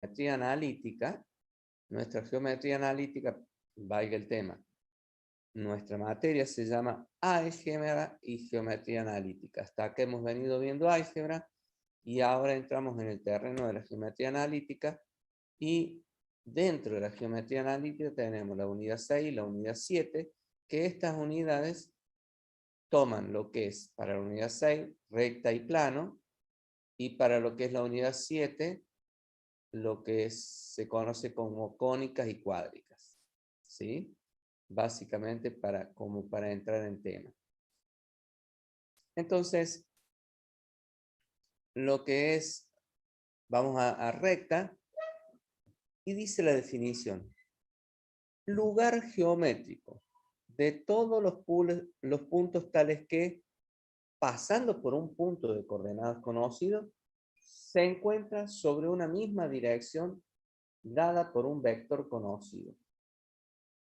geometría analítica, nuestra geometría analítica, valga el tema, nuestra materia se llama álgebra y geometría analítica. Hasta acá hemos venido viendo álgebra y ahora entramos en el terreno de la geometría analítica y dentro de la geometría analítica tenemos la unidad 6 y la unidad 7, que estas unidades toman lo que es para la unidad 6 recta y plano y para lo que es la unidad 7 lo que se conoce como cónicas y cuádricas, ¿sí? Básicamente como para entrar en tema. Entonces, lo que es, vamos a recta, y dice la definición: lugar geométrico de todos los puntos tales que, pasando por un punto de coordenadas conocido, se encuentra sobre una misma dirección dada por un vector conocido.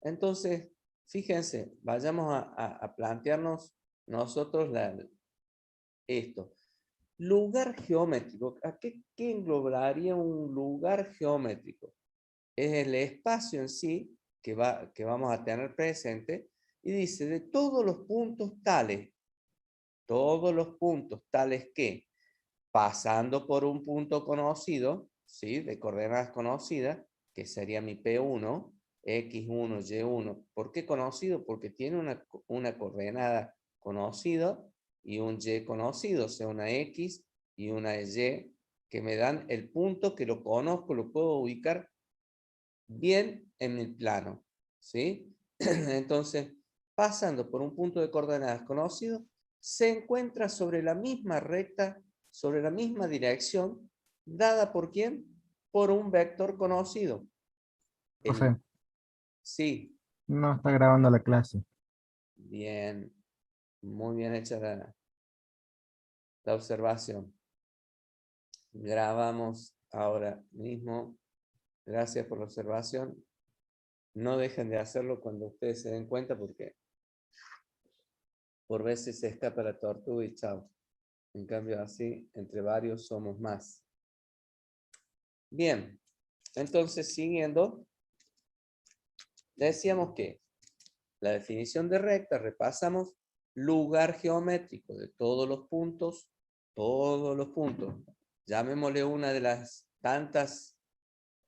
Entonces, fíjense, vayamos a plantearnos nosotros esto. Lugar geométrico. ¿Qué englobaría un lugar geométrico? Es el espacio en sí que vamos a tener presente y dice de todos los puntos tales que, pasando por un punto conocido, ¿sí? De coordenadas conocidas, que sería mi P1, X1, Y1. ¿Por qué conocido? Porque tiene una coordenada conocida y un Y conocido, o sea, una X y una Y, que me dan el punto que lo conozco, lo puedo ubicar bien en mi plano, ¿sí? Entonces, pasando por un punto de coordenadas conocido, se encuentra sobre la misma recta, sobre la misma dirección, dada por ¿quién? Por un vector conocido. Profe, Sí, no está grabando la clase. bien, muy bien hecha la observación. Grabamos ahora mismo. Gracias por la observación. No dejen de hacerlo cuando ustedes se den cuenta porque por veces se escapa la tortuga y chao. En cambio, así, entre varios somos más. Bien, entonces, siguiendo, decíamos que la definición de recta, repasamos, lugar geométrico de todos los puntos. Llamémosle una de las tantas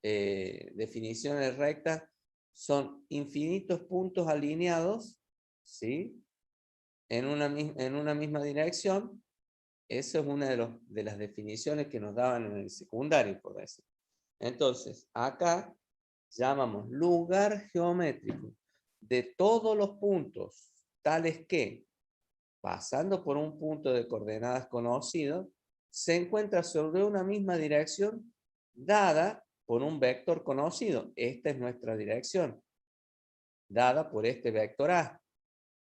definiciones rectas, son infinitos puntos alineados, ¿sí? En una misma dirección. Esa es una de las definiciones que nos daban en el secundario, por decir. Entonces, acá llamamos lugar geométrico de todos los puntos, tales que, pasando por un punto de coordenadas conocido, se encuentra sobre una misma dirección dada por un vector conocido. Esta es nuestra dirección, dada por este vector A,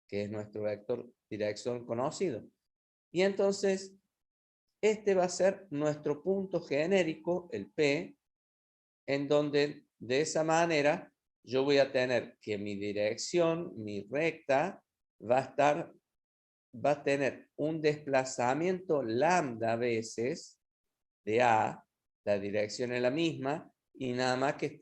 que es nuestro vector dirección conocido. Y entonces, este va a ser nuestro punto genérico, el P, en donde de esa manera yo voy a tener que mi dirección, mi recta, va a tener un desplazamiento lambda veces de A, la dirección es la misma, y nada más que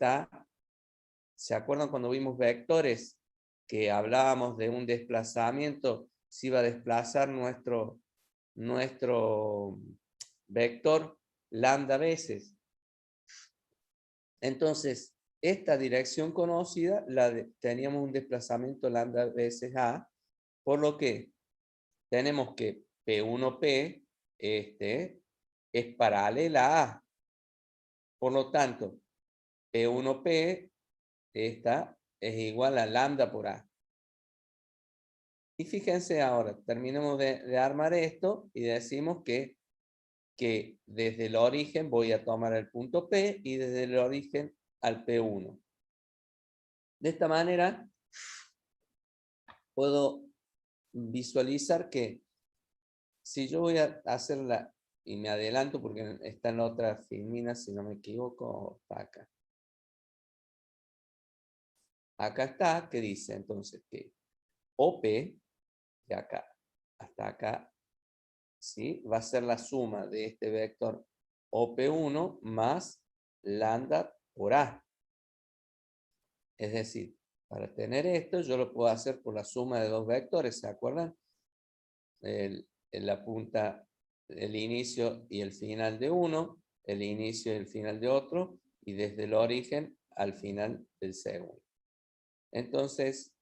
¿se acuerdan cuando vimos vectores que hablábamos de un desplazamiento? Se iba a desplazar nuestro vector lambda veces. Entonces, esta dirección conocida, teníamos un desplazamiento lambda veces A, por lo que tenemos que P1P, es paralela a A. Por lo tanto, P1P, esta es igual a lambda por A. Y fíjense ahora, terminemos de armar esto y decimos que desde el origen voy a tomar el punto P y desde el origen al P1. De esta manera puedo visualizar que si yo voy a hacerla, y me adelanto porque está en la otra filmina, si no me equivoco, está acá. Acá está, que dice entonces que OP, de acá hasta acá, ¿sí? Va a ser la suma de este vector OP1 más lambda por A. Es decir, para tener esto, yo lo puedo hacer por la suma de dos vectores, ¿se acuerdan? La punta, el inicio y el final de uno, el inicio y el final de otro, y desde el origen al final del segundo. Entonces,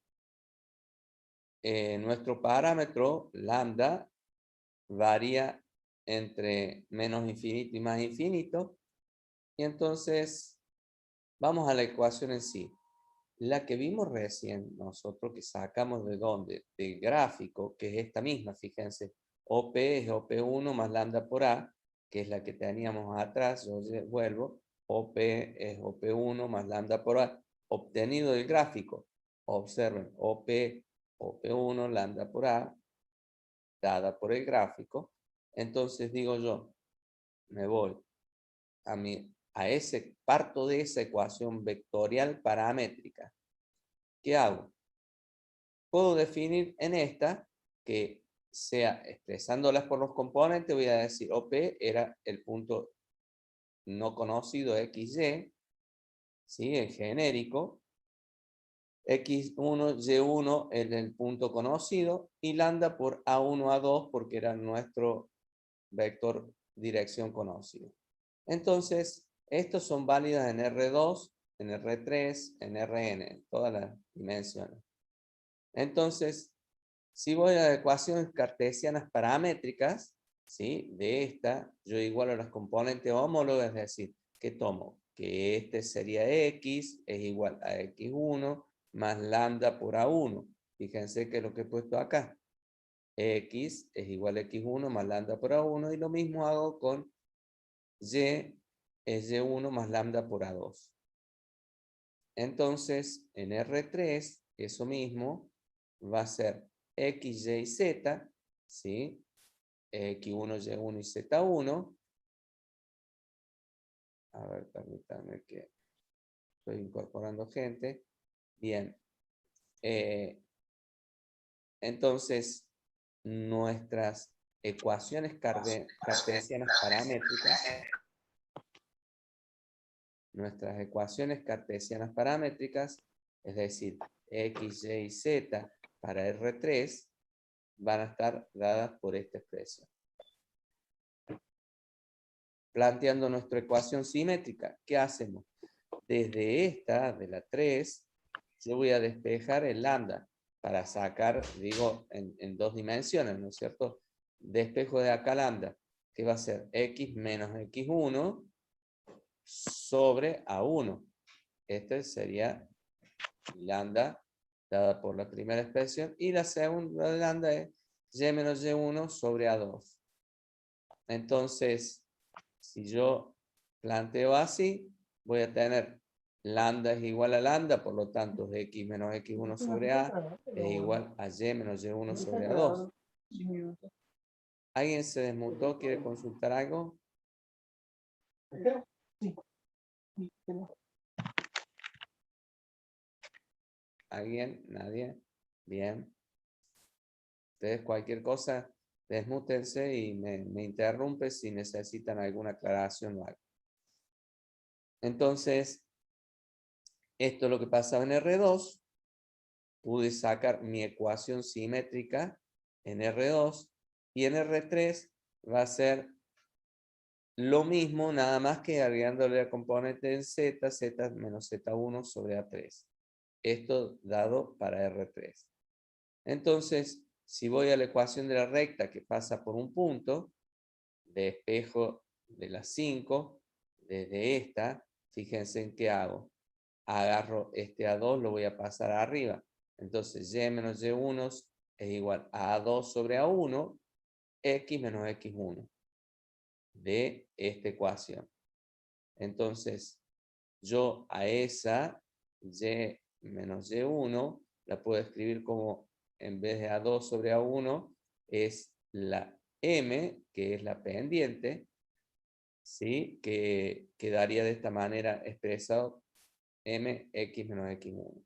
nuestro parámetro lambda varía entre menos infinito y más infinito, y entonces vamos a la ecuación en sí. La que vimos recién, nosotros que sacamos de dónde, del gráfico, que es esta misma, fíjense, OP es OP1 más lambda por A, que es la que teníamos atrás, yo vuelvo, OP es OP1 más lambda por A, obtenido del gráfico. Observen, OP1 lambda por A, dada por el gráfico. Entonces digo yo, me voy parto de esa ecuación vectorial paramétrica. ¿Qué hago? Puedo definir en esta que sea expresándolas por los componentes, voy a decir OP era el punto no conocido XY, ¿sí? El genérico. X1, Y1 es el punto conocido y lambda por A1, A2 porque era nuestro vector dirección conocido. Entonces, estos son válidas en R2, en R3, en Rn, en todas las dimensiones. Entonces, si voy a ecuaciones cartesianas paramétricas, ¿sí? De esta, yo igualo las componentes homólogas, es decir, que tomo que este sería X, es igual a X1 más lambda por A1. Fíjense que es lo que he puesto acá. X es igual a X1 más lambda por A1 y lo mismo hago con Y es Y1 más lambda por A2. Entonces, en R3, eso mismo va a ser X, Y, Z, ¿sí? X1, Y1 y Z1. A ver, permítanme que estoy incorporando gente. Bien. Entonces, nuestras ecuaciones cartesianas paramétricas, es decir, X, Y, Z para R3, van a estar dadas por esta expresión. Planteando nuestra ecuación simétrica, ¿qué hacemos? Desde esta, de la 3, yo voy a despejar el lambda para sacar, digo, en dos dimensiones, ¿no es cierto? Despejo de acá lambda, que va a ser X menos X1 sobre A1. Este sería lambda dada por la primera expresión y la segunda lambda es Y menos Y1 sobre A2. Entonces, si yo planteo así, voy a tener lambda es igual a lambda, por lo tanto X menos X1 sobre A es igual a Y menos Y1 sobre A2. ¿Alguien se desmutó? ¿Quiere consultar algo? ¿Alguien? ¿Nadie? Bien. Ustedes cualquier cosa, desmútense y me interrumpe si necesitan alguna aclaración o algo. Entonces, esto es lo que pasaba en R2. Pude sacar mi ecuación simétrica en R2 y en R3 va a ser lo mismo, nada más que agregándole la componente en Z, Z menos Z1 sobre A3. Esto dado para R3. Entonces, si voy a la ecuación de la recta que pasa por un punto, despejo de las 5, desde esta, fíjense en qué hago. Agarro este A2, lo voy a pasar arriba. Entonces, Y menos Y1 es igual a A2 sobre A1, X menos X1 de esta ecuación. Entonces, yo a esa Y menos Y1 la puedo escribir como, en vez de A2 sobre A1, es la M, que es la pendiente, ¿sí? Que quedaría de esta manera expresado MX menos X1.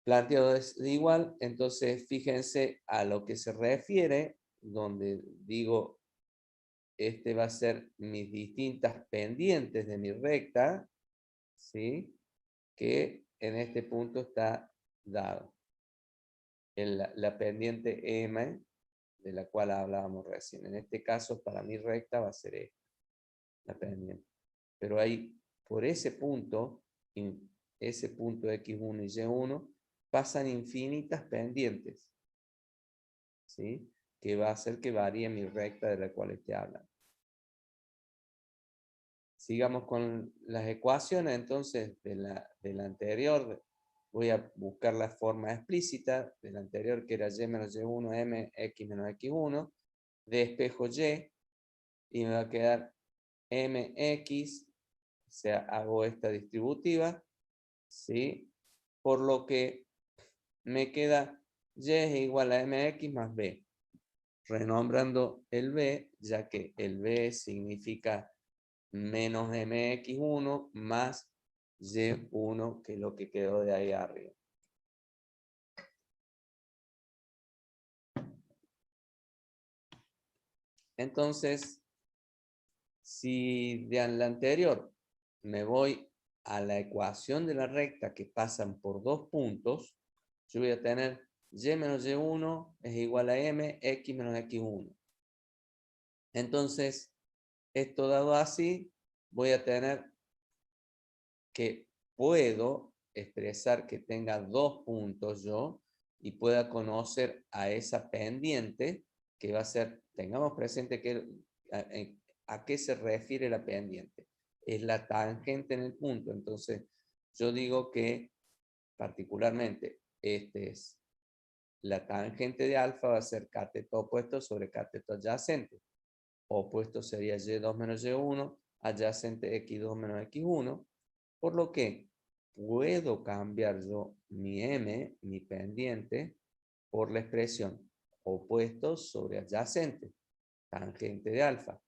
Planteado de igual, entonces fíjense a lo que se refiere, donde digo este va a ser mis distintas pendientes de mi recta, ¿sí? Que en este punto está dado. La pendiente M, de la cual hablábamos recién. En este caso, para mi recta va a ser esta, la pendiente. Pero hay, por ese punto X1 y Y1, pasan infinitas pendientes, ¿sí? Que va a hacer que varíe mi recta de la cual esté hablando. Sigamos con las ecuaciones, entonces, de la anterior. Voy a buscar la forma explícita de la anterior, que era y menos y1, m, x menos x1, de espejo y, y me va a quedar mx, o sea, hago esta distributiva, ¿sí? Por lo que me queda y es igual a mx más b, renombrando el b, ya que el b significa menos mx1 más y1, que es lo que quedó de ahí arriba. Entonces, si de la anterior me voy a la ecuación de la recta que pasan por dos puntos, yo voy a tener y menos y1 es igual a m, x menos x1. Entonces, esto dado así, voy a tener que puedo expresar que tenga dos puntos yo y pueda conocer a esa pendiente que va a ser, tengamos presente que a qué se refiere la pendiente. Es la tangente en el punto. Entonces, yo digo que particularmente este es la tangente de alfa, va a ser cateto opuesto sobre cateto adyacente. Opuesto sería y2 menos y1, adyacente x2 menos x1, por lo que puedo cambiar yo mi m, mi pendiente, por la expresión opuesto sobre adyacente, tangente de alfa.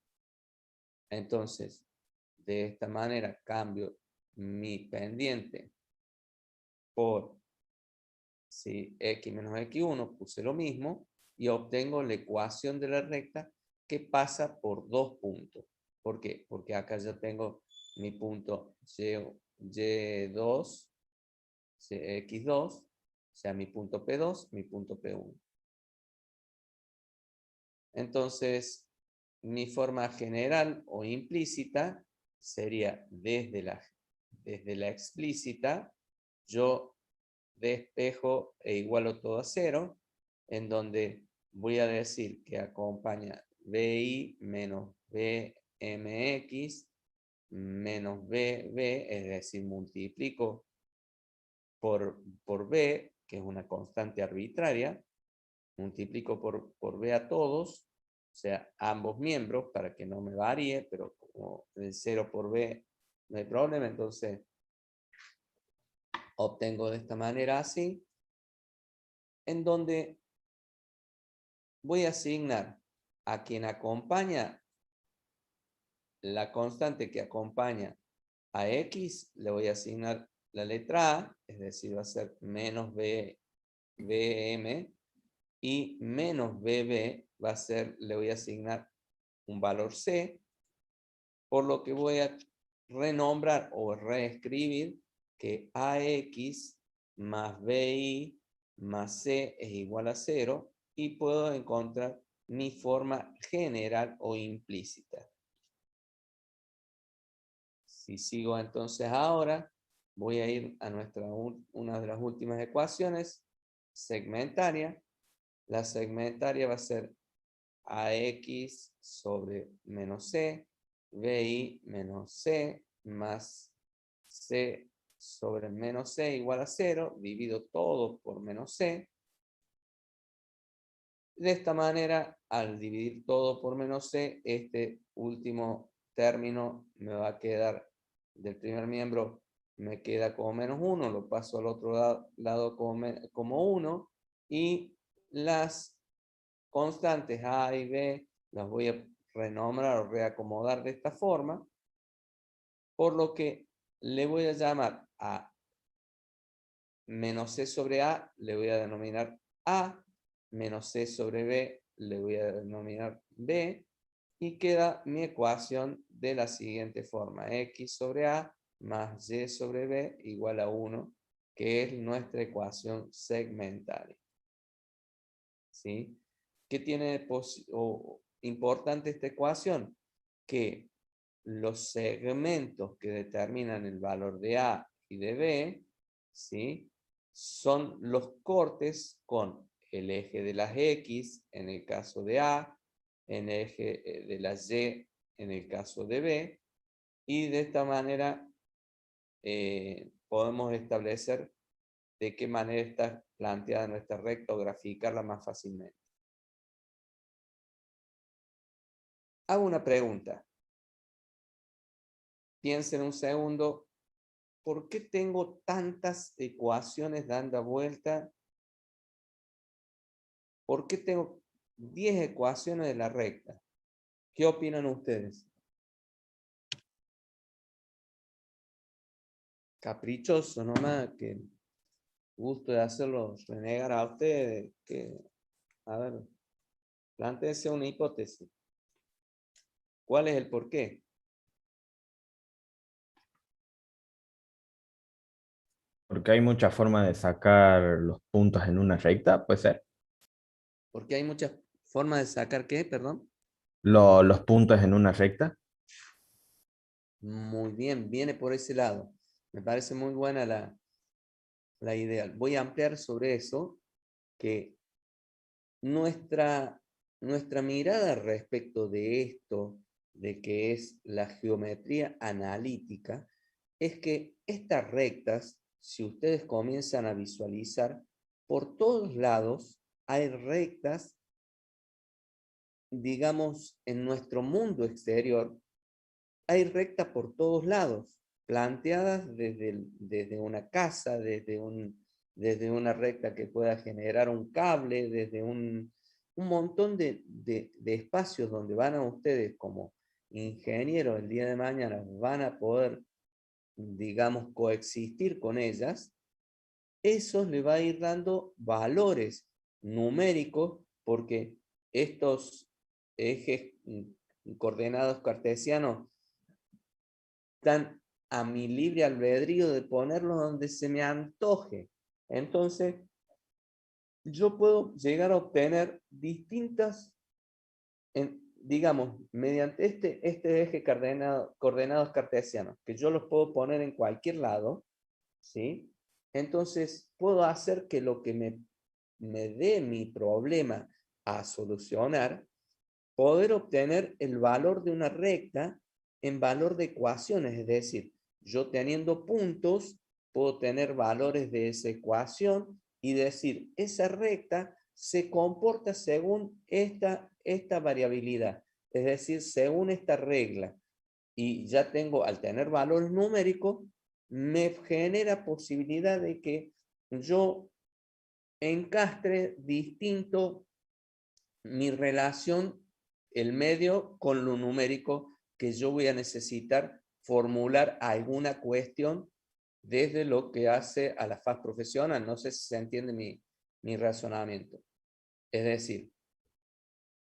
Entonces, de esta manera cambio mi pendiente por si x menos x1, puse lo mismo, y obtengo la ecuación de la recta que pasa por dos puntos. ¿Por qué? Porque acá ya tengo mi punto y2, x2, o sea, mi punto P2, mi punto P1. Entonces, mi forma general o implícita sería desde la explícita, yo despejo e igualo todo a cero, en donde voy a decir que acompaña BI menos BMX menos BB, es decir, multiplico por B, que es una constante arbitraria, multiplico por B a todos, o sea, ambos miembros, para que no me varíe, pero como el 0 por B no hay problema, entonces obtengo de esta manera así, en donde voy a asignar a quien acompaña la constante que acompaña a X, le voy a asignar la letra A, es decir, va a ser menos BM, y menos BB va a ser, le voy a asignar un valor C, por lo que voy a renombrar o reescribir que AX más BI más C es igual a 0, y puedo encontrar mi forma general o implícita. Si sigo entonces ahora, voy a ir a una de las últimas ecuaciones, segmentaria. La segmentaria va a ser AX sobre menos C, BI menos C, más C sobre menos C igual a 0, divido todo por menos C. De esta manera, al dividir todo por menos C, este último término me va a quedar, del primer miembro, me queda como menos 1, lo paso al otro lado como 1, y las constantes A y B las voy a renombrar o reacomodar de esta forma, por lo que le voy a llamar a menos C sobre A, le voy a denominar A, menos C sobre B, le voy a denominar B, Y queda mi ecuación de la siguiente forma. X sobre A más Y sobre B igual a 1, que es nuestra ecuación segmentaria. ¿Sí? ¿Qué tiene importante esta ecuación? Que los segmentos que determinan el valor de A y de B, ¿sí?, son los cortes con el eje de las X en el caso de A, en el eje de las Y en el caso de B, y de esta manera podemos establecer de qué manera está planteada nuestra recta o graficarla más fácilmente. Hago una pregunta. Piensen un segundo, ¿por qué tengo tantas ecuaciones dando vuelta? ¿Por qué tengo 10 ecuaciones de la recta? ¿Qué opinan ustedes? Caprichoso nomás, que gusto de hacerlo renegar a ustedes. A ver, plántense una hipótesis. ¿Cuál es el por qué? Porque hay muchas formas de sacar los puntos en una recta, puede ser. Porque hay muchas formas de sacar ¿qué? Perdón. Los puntos en una recta. Muy bien, viene por ese lado. Me parece muy buena la idea. Voy a ampliar sobre eso, que nuestra mirada respecto de esto, de que es la geometría analítica, es que estas rectas, si ustedes comienzan a visualizar, por todos lados hay rectas, digamos, en nuestro mundo exterior, hay rectas por todos lados, planteadas desde una casa, desde una recta que pueda generar un cable, desde un montón de espacios donde van a ustedes como ingenieros el día de mañana, van a poder, digamos, coexistir con ellas. Eso le va a ir dando valores numéricos, porque estos ejes coordenados cartesianos están a mi libre albedrío de ponerlos donde se me antoje. Entonces, yo puedo llegar a obtener distintas, digamos, mediante este eje coordenados cartesianos, que yo los puedo poner en cualquier lado, ¿sí? Entonces, puedo hacer que lo que me dé mi problema a solucionar, poder obtener el valor de una recta en valor de ecuaciones, es decir, yo teniendo puntos, puedo tener valores de esa ecuación y decir, esa recta se comporta según esta variabilidad, es decir, según esta regla. Y ya tengo, al tener valores numéricos, me genera posibilidad de que yo encastre distinto mi relación, el medio con lo numérico que yo voy a necesitar formular alguna cuestión desde lo que hace a la faz profesional. No sé si se entiende mi razonamiento. Es decir,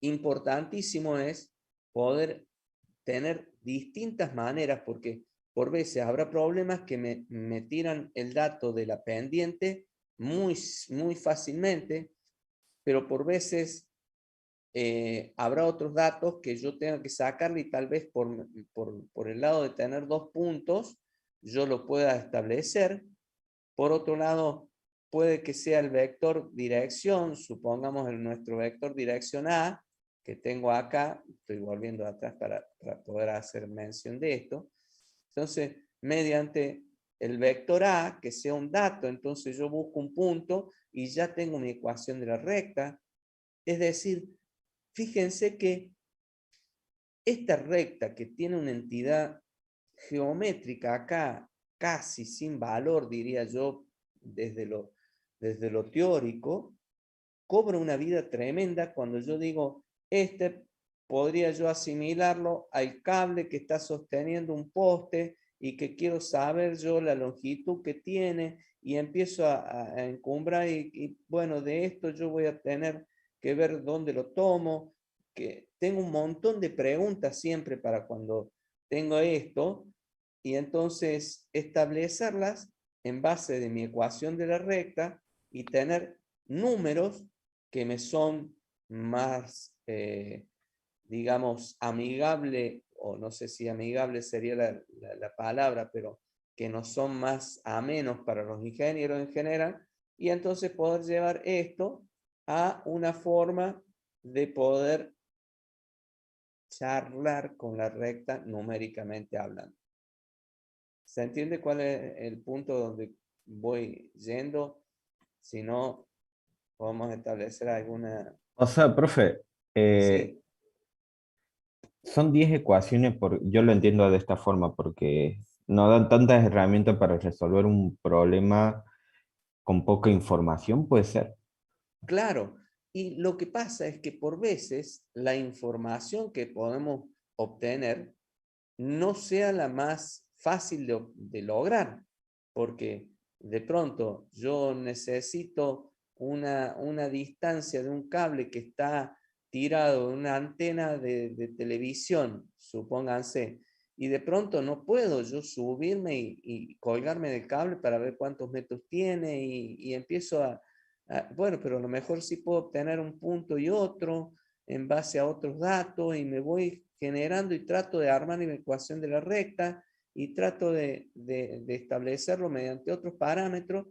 importantísimo es poder tener distintas maneras, porque por veces habrá problemas que me tiran el dato de la pendiente muy fácilmente, pero por veces habrá otros datos que yo tenga que sacarle y tal vez por el lado de tener dos puntos, yo lo pueda establecer. Por otro lado, puede que sea el vector dirección, supongamos nuestro vector dirección A, que tengo acá, estoy volviendo atrás para poder hacer mención de esto. Entonces, mediante el vector A, que sea un dato, entonces yo busco un punto y ya tengo mi ecuación de la recta. Es decir, fíjense que esta recta que tiene una entidad geométrica acá, casi sin valor, diría yo, desde lo teórico, cobra una vida tremenda cuando yo digo, podría yo asimilarlo al cable que está sosteniendo un poste y que quiero saber yo la longitud que tiene y empiezo a encumbrar y bueno, de esto yo voy a tener que ver dónde lo tomo. que tengo un montón de preguntas siempre para cuando tengo esto, y entonces establecerlas en base de mi ecuación de la recta y tener números que me son más, digamos, amigable, o no sé si amigable sería la palabra, pero que no son más amenos para los ingenieros en general, y entonces poder llevar esto a una forma de poder charlar con la recta numéricamente hablando. ¿Se entiende cuál es el punto donde voy yendo? Si no, podemos establecer alguna... O sea, profe, eh, Sí, son 10 ecuaciones, yo lo entiendo de esta forma, porque no dan tantas herramientas para resolver un problema con poca información, puede ser. claro. Y lo que pasa es que por veces la información que podemos obtener no sea la más fácil de lograr, porque de pronto yo necesito una distancia de un cable que está tirado de una antena de televisión, supónganse, y de pronto no puedo yo subirme y colgarme del cable para ver cuántos metros tiene y empiezo bueno, pero a lo mejor sí puedo obtener un punto y otro en base a otros datos y me voy generando y trato de armar mi ecuación de la recta y trato de establecerlo mediante otros parámetros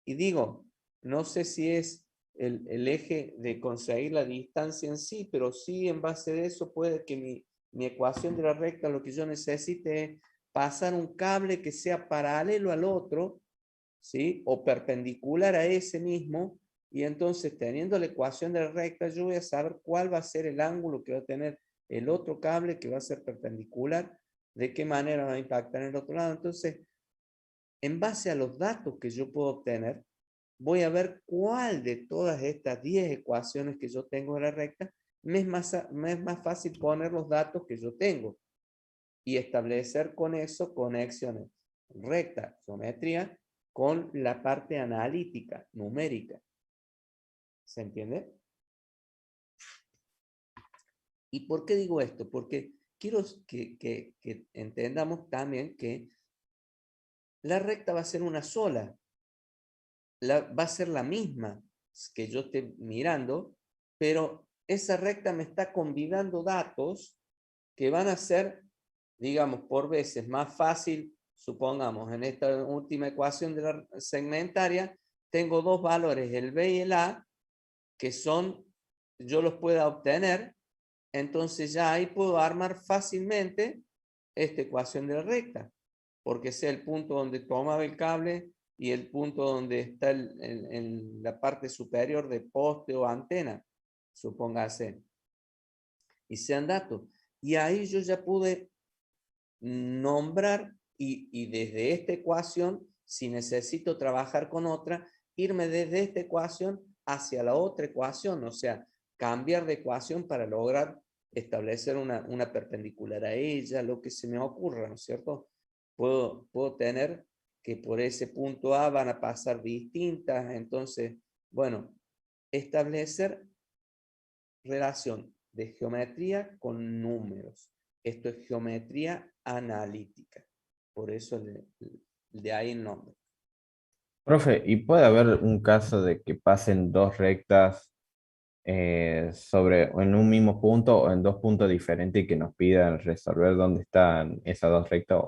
y digo, no sé si es el eje de conseguir la distancia en sí, pero sí en base de eso puede que mi ecuación de la recta lo que yo necesite es pasar un cable que sea paralelo al otro, ¿sí? O perpendicular a ese mismo, y entonces teniendo la ecuación de la recta, yo voy a saber cuál va a ser el ángulo que va a tener el otro cable que va a ser perpendicular, de qué manera va a impactar en el otro lado. Entonces, en base a los datos que yo puedo obtener, voy a ver cuál de todas estas 10 ecuaciones que yo tengo en la recta me es más fácil poner los datos que yo tengo y establecer con eso conexiones recta, geometría, con la parte analítica, numérica. ¿Se entiende? ¿Y por qué digo esto? Porque quiero que entendamos también que la recta va a ser una sola, va a ser la misma que yo esté mirando, pero esa recta me está combinando datos que van a ser, digamos, por veces más fácil, supongamos, en esta última ecuación de la segmentaria, tengo dos valores, el B y el A, que son, yo los pueda obtener, entonces ya ahí puedo armar fácilmente esta ecuación de la recta, porque sea el punto donde tomaba el cable y el punto donde está en la parte superior de poste o antena, supóngase, y sean datos. Y ahí yo ya pude nombrar y desde esta ecuación, si necesito trabajar con otra, irme desde esta ecuación hacia la otra ecuación, o sea, cambiar de ecuación para lograr establecer una perpendicular a ella, lo que se me ocurra, ¿no es cierto? Puedo tener que por ese punto A van a pasar distintas, entonces, bueno, establecer relación de geometría con números. Esto es geometría analítica. Por eso de ahí el nombre. Profe, ¿y puede haber un caso de que pasen dos rectas en un mismo punto o en dos puntos diferentes y que nos pidan resolver dónde están esas dos rectas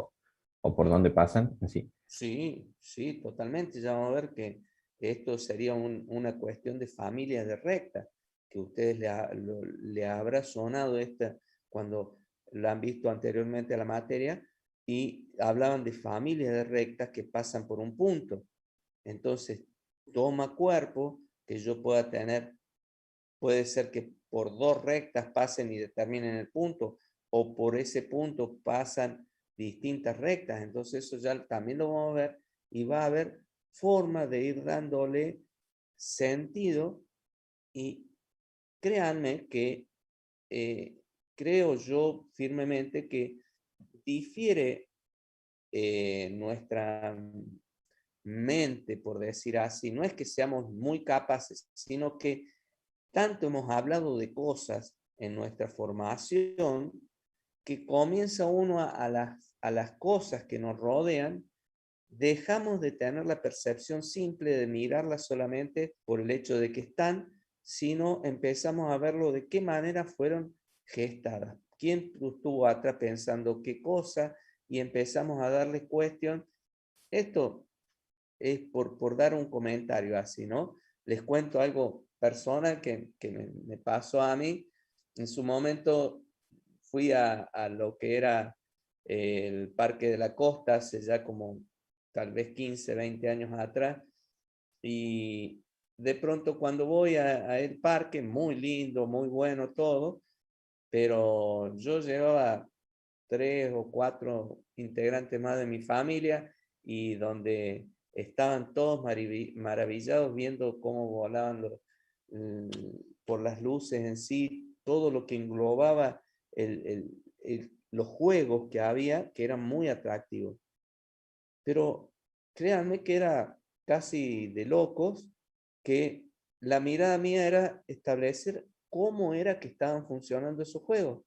o por dónde pasan? Sí. Sí, sí, totalmente. Ya vamos a ver que esto sería una cuestión de familia de recta, que ustedes le habrá sonado esta cuando la han visto anteriormente a la materia y hablaban de familias de rectas que pasan por un punto. Entonces, toma cuerpo que yo pueda tener, puede ser que por dos rectas pasen y determinen el punto, o por ese punto pasan distintas rectas. Entonces, eso ya también lo vamos a ver y va a haber forma de ir dándole sentido y créanme que creo yo firmemente que difiere nuestra mente, por decir así, no es que seamos muy capaces, sino que tanto hemos hablado de cosas en nuestra formación que comienza uno a las cosas que nos rodean, dejamos de tener la percepción simple de mirarlas solamente por el hecho de que están, sino empezamos a verlo de qué manera fueron gestadas, quién estuvo atrás pensando qué cosa, y empezamos a darle cuestión. Esto es por dar un comentario así, ¿no? Les cuento algo personal que me pasó a mí. En su momento fui a lo que era el Parque de la Costa, hace ya como tal vez 15, 20 años atrás, y de pronto cuando voy a el parque, muy lindo, muy bueno todo, pero yo llevaba 3 o 4 integrantes más de mi familia, y donde estaban todos maravillados viendo cómo volaban mm, por las luces en sí, todo lo que englobaba los juegos que había, que eran muy atractivos. Pero créanme que era casi de locos, que la mirada mía era establecer cómo era que estaban funcionando esos juegos.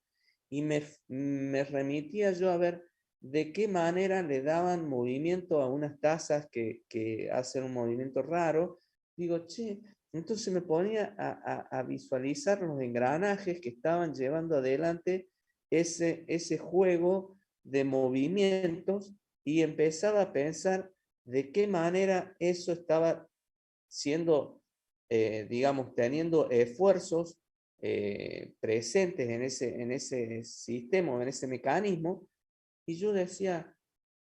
Y me remitía yo a ver de qué manera le daban movimiento a unas tazas que hacen un movimiento raro. Digo, che, entonces me ponía a visualizar los engranajes que estaban llevando adelante ese juego de movimientos, y empezaba a pensar de qué manera eso estaba siendo, digamos, teniendo esfuerzos presentes en ese sistema, en ese mecanismo. Y yo decía,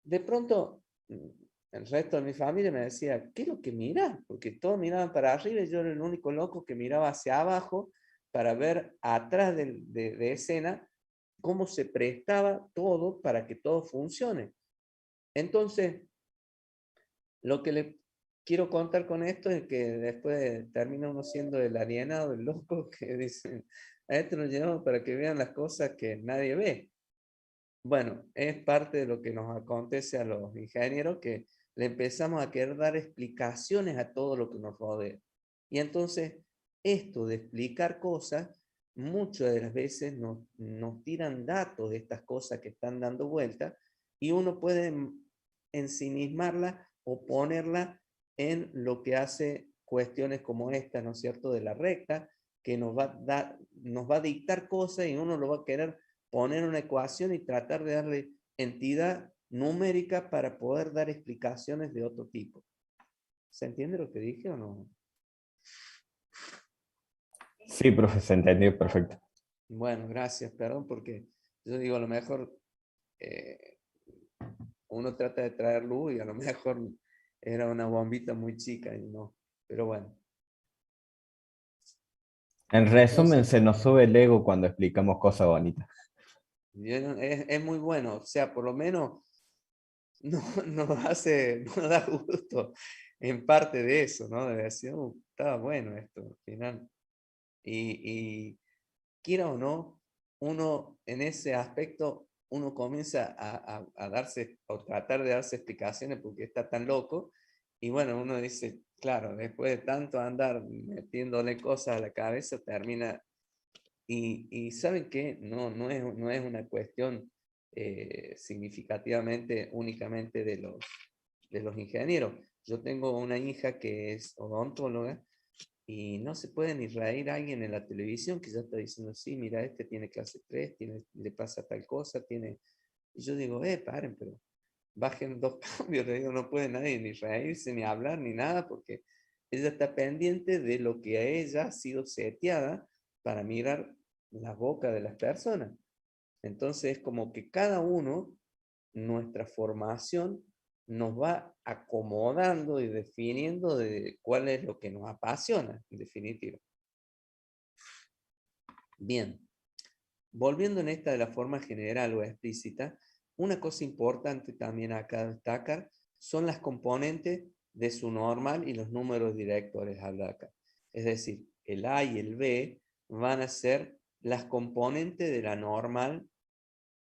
de pronto, el resto de mi familia me decía, ¿qué es lo que mira? Porque todos miraban para arriba y yo era el único loco que miraba hacia abajo para ver atrás de escena cómo se prestaba todo para que todo funcione. Entonces, lo que le quiero contar con esto es que después termina uno siendo el alienado, el loco, que dicen, a esto nos llevamos para que vean las cosas que nadie ve. Bueno, es parte de lo que nos acontece a los ingenieros, que le empezamos a querer dar explicaciones a todo lo que nos rodea. Y entonces, esto de explicar cosas, muchas de las veces nos tiran datos de estas cosas que están dando vueltas, y uno puede ensimismarla o ponerla en lo que hace cuestiones como esta, ¿no es cierto?, de la recta, que nos va a dictar cosas y uno lo va a querer poner una ecuación y tratar de darle entidad numérica para poder dar explicaciones de otro tipo. ¿Se entiende lo que dije o no? Sí, profe, se entendió perfecto. Bueno, gracias, perdón, porque yo digo, a lo mejor eh, uno trata de traer luz y a lo mejor era una bombita muy chica y no, pero bueno. En resumen, Entonces, se nos sube el ego cuando explicamos cosas bonitas. es muy bueno, o sea, por lo menos nos hace, nos da gusto en parte de eso, ¿no? De decir, estaba bueno esto al final. Y quiera o no, uno en ese aspecto, uno comienza a darse, o tratar de darse explicaciones porque está tan loco. Y bueno, uno dice, claro, después de tanto andar metiéndole cosas a la cabeza, termina. Y ¿saben qué? No es una cuestión significativamente únicamente de los ingenieros. Yo tengo una hija que es odontóloga, y no se puede ni reír a alguien en la televisión que ya está diciendo, sí, mira, este tiene clase 3, le pasa tal cosa, tiene. Y yo digo, paren, pero bajen 2 cambios. Le digo, no puede nadie ni reírse, ni hablar, ni nada, porque ella está pendiente de lo que a ella ha sido seteada para mirar la boca de las personas. Entonces, es como que cada uno, nuestra formación, nos va acomodando y definiendo de cuál es lo que nos apasiona, en definitiva. Bien, volviendo en esta de la forma general o explícita, una cosa importante también acá destacar son las componentes de su normal y los números directores, habla acá. Es decir, el A y el B van a ser las componentes de la normal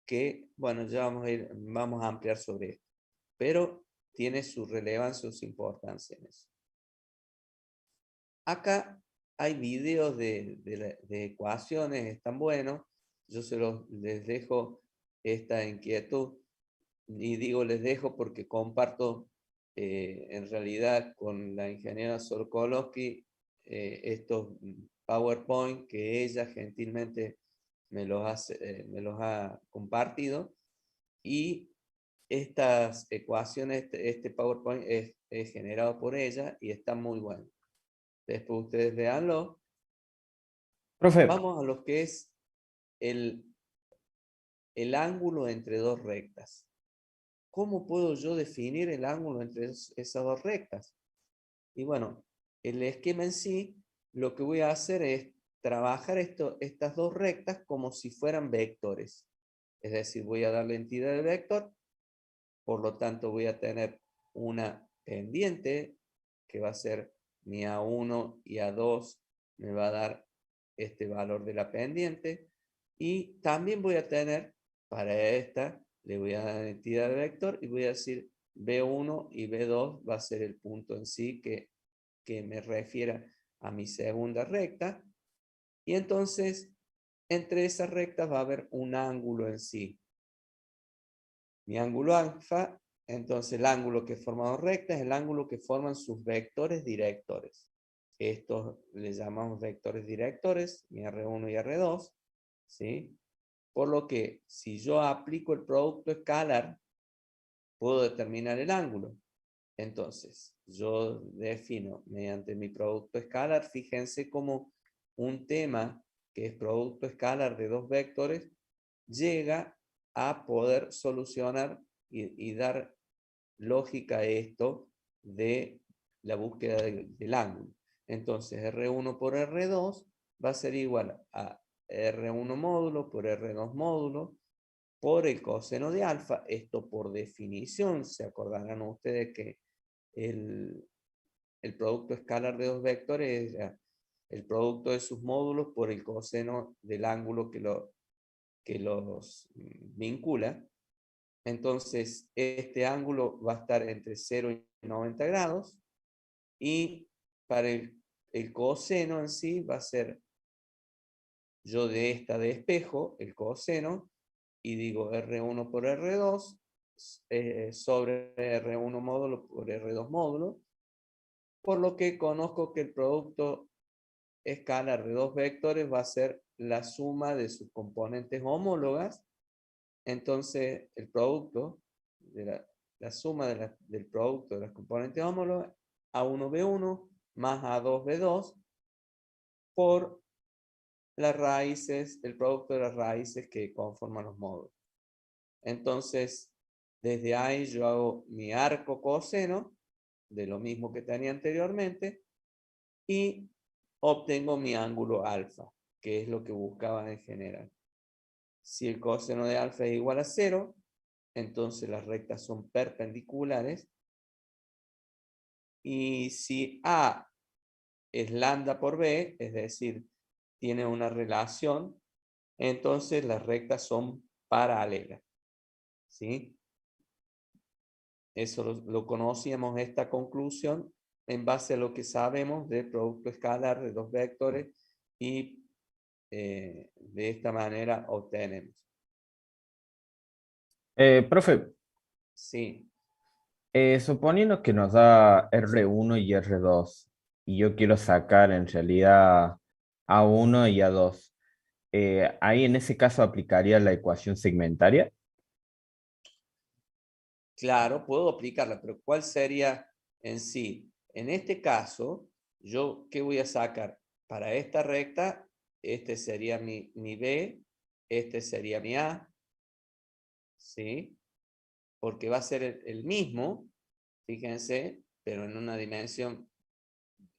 que, bueno, ya vamos a ampliar sobre esto, pero tiene su relevancia, su importancia en eso. Acá hay videos de ecuaciones, están buenos. Yo les dejo esta inquietud. Y digo les dejo porque comparto en realidad con la ingeniera Sorkolowski estos PowerPoint que ella gentilmente me los ha compartido. Y estas ecuaciones, este PowerPoint es generado por ella y está muy bueno. Después ustedes véanlo. Profe, Vamos a lo que es el ángulo entre dos rectas. ¿Cómo puedo yo definir el ángulo entre esas dos rectas? Y bueno, el esquema en sí, lo que voy a hacer es trabajar estas dos rectas como si fueran vectores. Es decir, voy a darle entidad de vector, por lo tanto voy a tener una pendiente que va a ser mi A1 y A2 me va a dar este valor de la pendiente. Y también voy a tener, para esta, le voy a dar entidad de vector y voy a decir B1 y B2 va a ser el punto en sí que me refiera a mi segunda recta. Y entonces, entre esas rectas va a haber un ángulo en sí. Mi ángulo alfa, entonces el ángulo que forma dos rectas es el ángulo que forman sus vectores directores. Estos le llamamos vectores directores, mi R1 y R2, ¿sí? Por lo que si yo aplico el producto escalar, puedo determinar el ángulo. Entonces, yo defino mediante mi producto escalar, fíjense cómo un tema que es producto escalar de dos vectores llega a poder solucionar y dar lógica a esto de la búsqueda del ángulo. Entonces, R1 por R2 va a ser igual a R1 módulo por R2 módulo por el coseno de alfa. Esto por definición, se acordarán ustedes que el, el producto escalar de dos vectores es el producto de sus módulos por el coseno del ángulo que los vincula. Entonces, este ángulo va a estar entre 0 y 90 grados. Y para el coseno en sí va a ser, yo de esta de espejo, el coseno, y digo R1 por R2 sobre R1 módulo por R2 módulo, por lo que conozco que el producto escalar de dos vectores va a ser la suma de sus componentes homólogas. Entonces, el producto, la suma del producto de las componentes homólogas, A1B1 más A2B2 por las raíces, el producto de las raíces que conforman los módulos. Entonces, desde ahí yo hago mi arco coseno, de lo mismo que tenía anteriormente, y obtengo mi ángulo alfa, que es lo que buscaba en general. Si el coseno de alfa es igual a 0, entonces las rectas son perpendiculares. Y si A es lambda por B, es decir, tiene una relación, entonces las rectas son paralelas. ¿Sí? Eso lo conocíamos, esta conclusión, en base a lo que sabemos del producto escalar de dos vectores y de esta manera obtenemos. profe, Sí, suponiendo que nos da R1 y R2, y yo quiero sacar en realidad A1 y A2, ahí en ese caso aplicaría la ecuación segmentaria. claro, puedo aplicarla, pero ¿cuál sería en sí? En este caso, yo, ¿qué voy a sacar? Para esta recta, este sería mi B, este sería mi A, ¿sí? Porque va a ser el mismo, fíjense, pero en una dimensión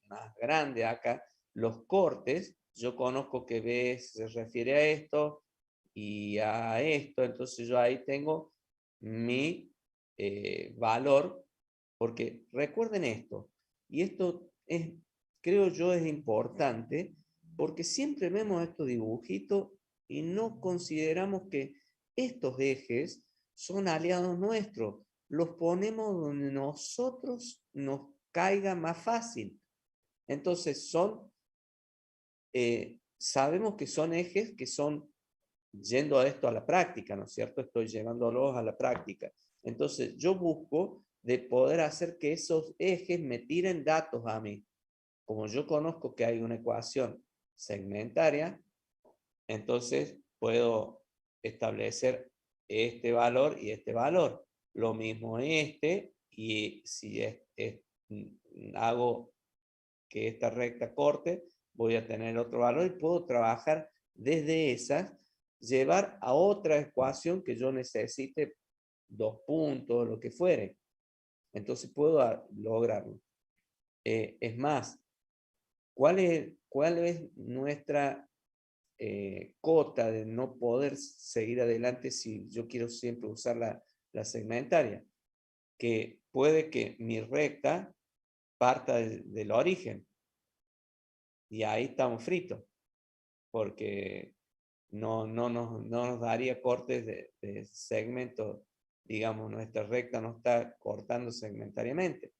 más grande acá. Los cortes, yo conozco que B se refiere a esto y a esto, entonces yo ahí tengo mi valor, porque recuerden esto, y esto es, creo yo, es importante, porque siempre vemos estos dibujitos y no consideramos que estos ejes son aliados nuestros, los ponemos donde nosotros nos caiga más fácil. Entonces son sabemos que son ejes que son yendo a esto a la práctica, ¿no es cierto? Estoy llevándolos a la práctica. Entonces, yo busco de poder hacer que esos ejes me tiren datos a mí. Como yo conozco que hay una ecuación segmentaria, entonces puedo establecer este valor y este valor. Lo mismo este, y si hago que esta recta corte, voy a tener otro valor y puedo trabajar desde esas, llevar a otra ecuación que yo necesite 2 puntos, lo que fuere. Entonces puedo lograrlo. Es más, ¿cuál es nuestra cota de no poder seguir adelante si yo quiero siempre usar la segmentaria? Que puede que mi recta parta del origen. Y ahí estamos fritos, porque no nos daría cortes de segmento, digamos, nuestra recta no está cortando segmentariamente.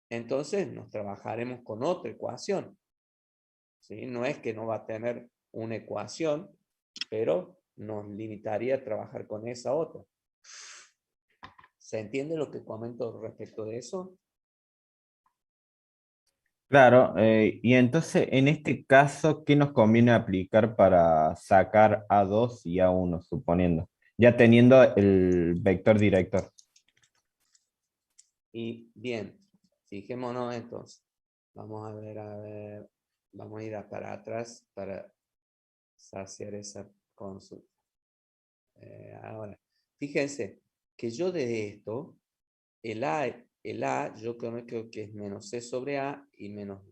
Entonces nos trabajaremos con otra ecuación, ¿sí? No es que no va a tener una ecuación, pero nos limitaría a trabajar con esa otra. ¿Se entiende lo que comento respecto de eso? Claro, y entonces en este caso, ¿qué nos conviene aplicar para sacar A2 y A1, suponiendo? Ya teniendo el vector director. Y bien, fijémonos entonces. Vamos a ver, vamos a ir para atrás para saciar esa consulta. Ahora, fíjense que yo de esto, el A yo conozco que es menos C sobre A y menos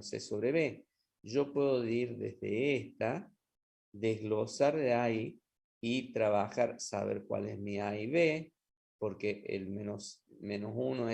C sobre B. Yo puedo ir desde esta, desglosar de ahí y trabajar, saber cuál es mi A y B, porque el menos 1,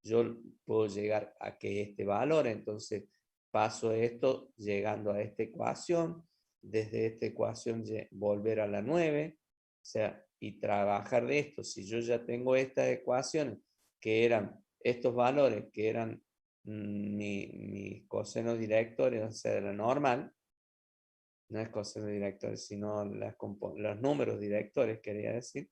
yo puedo llegar a que este valor, entonces paso esto llegando a esta ecuación, desde esta ecuación volver a la 9, o sea, y trabajar de esto. Si yo ya tengo estas ecuaciones, que eran estos valores, que eran mis cosenos directores, o sea, de la normal, no es coseno directores, sino los números directores, quería decir,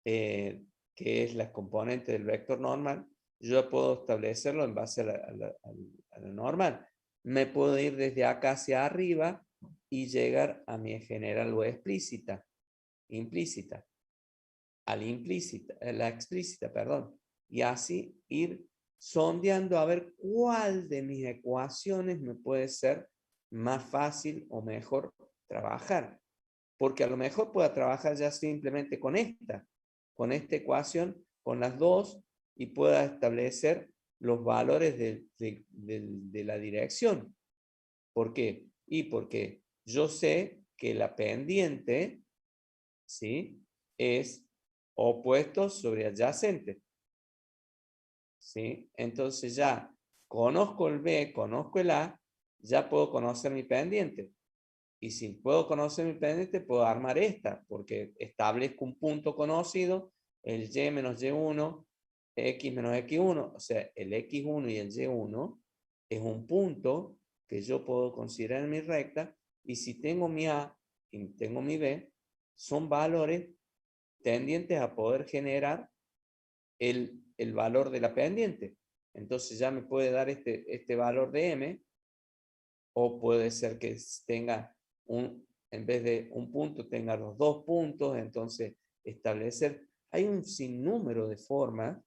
que es la componente del vector normal, yo puedo establecerlo en base a la normal. Me puedo ir desde acá hacia arriba y llegar a mi general o explícita, implícita, a la explícita, perdón. Y así ir sondeando a ver cuál de mis ecuaciones me puede ser más fácil o mejor trabajar. Porque a lo mejor pueda trabajar ya simplemente con esta ecuación, con las dos, y pueda establecer los valores de la dirección. ¿Por qué? Y porque yo sé que la pendiente, ¿sí?, es opuesto sobre adyacente, ¿sí? Entonces ya conozco el B, conozco el A, ya puedo conocer mi pendiente. Y si puedo conocer mi pendiente, puedo armar esta, porque establezco un punto conocido, el y menos y1, x menos x1, o sea, el x1 y el y1 es un punto que yo puedo considerar en mi recta, y si tengo mi a y tengo mi b, son valores tendientes a poder generar el valor de la pendiente. Entonces ya me puede dar este valor de m, o puede ser que tenga en vez de un punto, tenga los 2 puntos, entonces establecer, hay un sinnúmero de formas,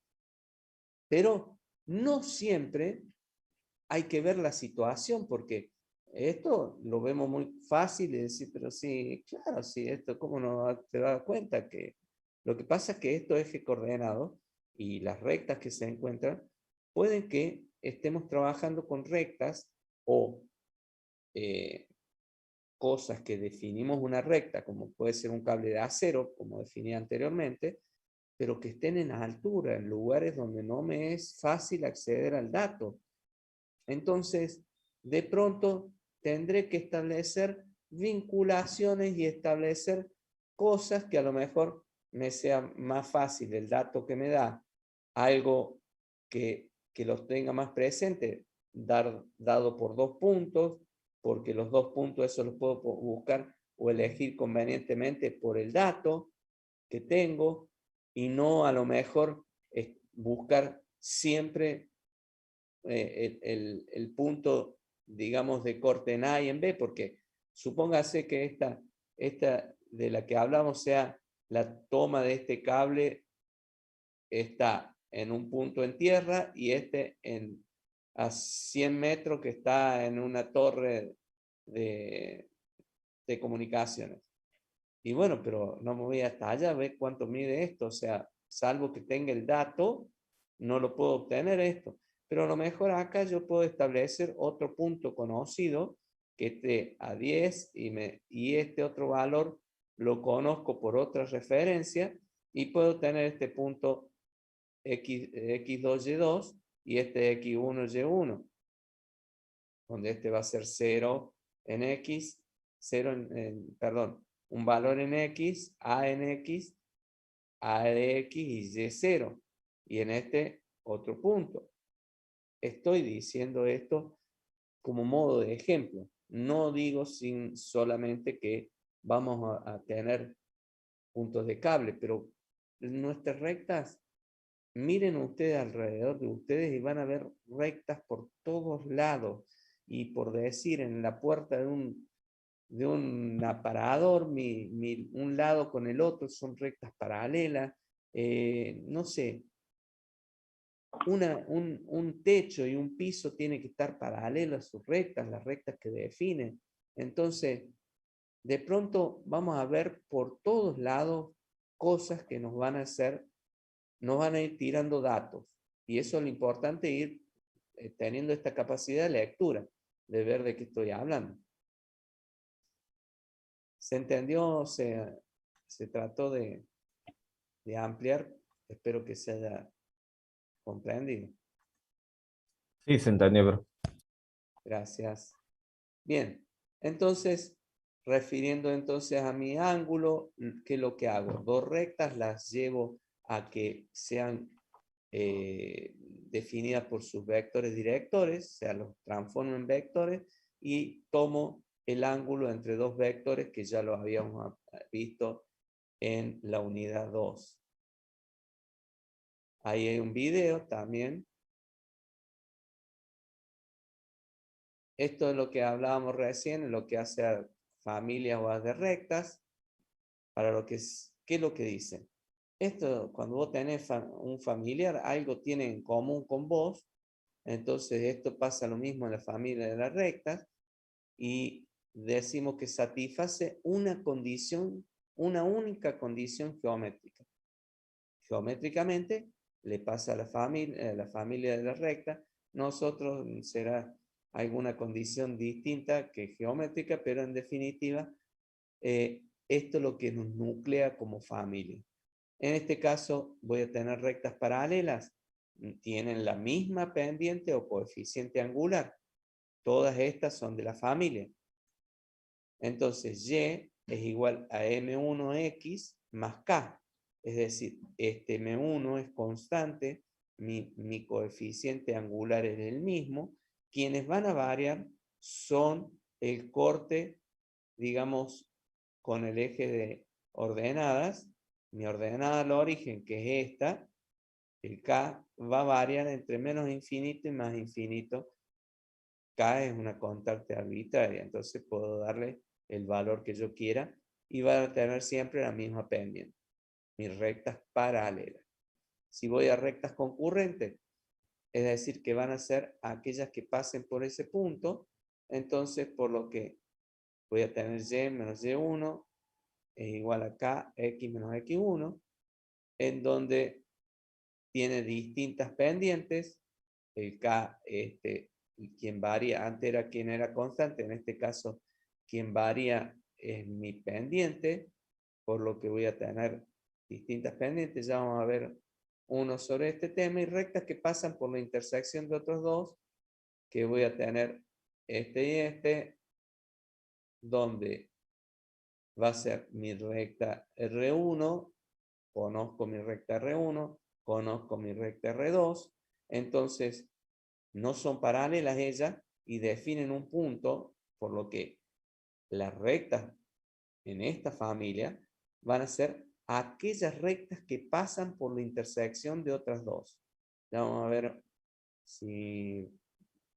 pero no siempre hay que ver la situación, porque esto lo vemos muy fácil de decir, pero sí, claro, sí, esto, ¿cómo no te das cuenta? Que lo que pasa es que estos ejes coordenados y las rectas que se encuentran, pueden que estemos trabajando con rectas o cosas que definimos una recta, como puede ser un cable de acero, como definí anteriormente, pero que estén en altura, en lugares donde no me es fácil acceder al dato. Entonces, de pronto tendré que establecer vinculaciones y establecer cosas que a lo mejor me sea más fácil el dato que me da, algo que los tenga más presente, dado por 2 puntos, porque los dos puntos, eso los puedo buscar o elegir convenientemente por el dato que tengo, y no a lo mejor buscar siempre el punto, digamos, de corte en A y en B, porque supóngase que esta de la que hablamos sea la toma de este cable, está en un punto en tierra y a 100 metros que está en una torre de comunicaciones. Y bueno, pero no me voy hasta allá a ver cuánto mide esto, o sea, salvo que tenga el dato, no lo puedo obtener esto. Pero a lo mejor acá yo puedo establecer otro punto conocido que esté a 10 y este otro valor lo conozco por otra referencia y puedo tener este punto x2y2 y este x1y1, donde este va a ser 0 en x, 0 perdón, un valor en x, a en x, a de x y y 0. Y en este otro punto. Estoy diciendo esto como modo de ejemplo. No digo sin solamente que vamos a tener puntos de cable, pero nuestras rectas, miren ustedes alrededor de ustedes y van a ver rectas por todos lados. Y por decir, en la puerta de un aparador, un lado con el otro son rectas paralelas. No sé, un techo y un piso tiene que estar paralelo a sus rectas, las rectas que definen. Entonces, de pronto vamos a ver por todos lados cosas que nos van a ir tirando datos. Y eso es lo importante, ir teniendo esta capacidad de lectura, de ver de qué estoy hablando. ¿Se entendió? Se trató de ampliar. Espero que se haya comprendido. Sí, se entendió, pero Gracias. Bien, entonces, refiriendo entonces a mi ángulo, ¿qué es lo que hago? Dos rectas las llevo a que sean definidas por sus vectores directores, o sea, los transformo en vectores y tomo el ángulo entre dos vectores que ya lo habíamos visto en la unidad 2. Ahí hay un video también. Esto es lo que hablábamos recién, lo que hace a familias o a de rectas, para lo que ¿qué es lo que dicen? Esto, cuando vos tenés un familiar, algo tiene en común con vos, entonces esto pasa lo mismo en la familia de las rectas, y decimos que satisface una condición, una única condición geométrica. Geométricamente le pasa a la familia de la recta, nosotros será alguna condición distinta que geométrica, pero en definitiva, esto es lo que nos nuclea como familia. En este caso, voy a tener rectas paralelas, tienen la misma pendiente o coeficiente angular. Todas estas son de la familia. Entonces, y es igual a m1x más k. Es decir, este m1 es constante, mi coeficiente angular es el mismo. Quienes van a variar son el corte, digamos, con el eje de ordenadas. Mi ordenada al origen, que es esta, el k va a variar entre menos infinito y más infinito. K es una constante arbitraria, entonces puedo darle el valor que yo quiera y va a tener siempre la misma pendiente. Mis rectas paralelas. Si voy a rectas concurrentes, es decir, que van a ser aquellas que pasen por ese punto, entonces por lo que voy a tener y menos y1 es igual a k, x menos x1, en donde tiene distintas pendientes. El k, quien varía, antes era quien era constante, en este caso quien varía es mi pendiente, por lo que voy a tener distintas pendientes. Ya vamos a ver uno sobre este tema, y rectas que pasan por la intersección de otros dos, que voy a tener este y este, donde va a ser mi recta R1, conozco mi recta R1, conozco mi recta R2, entonces no son paralelas ellas y definen un punto Por lo que las rectas en esta familia van a ser aquellas rectas que pasan por la intersección de otras dos. Ya vamos a ver si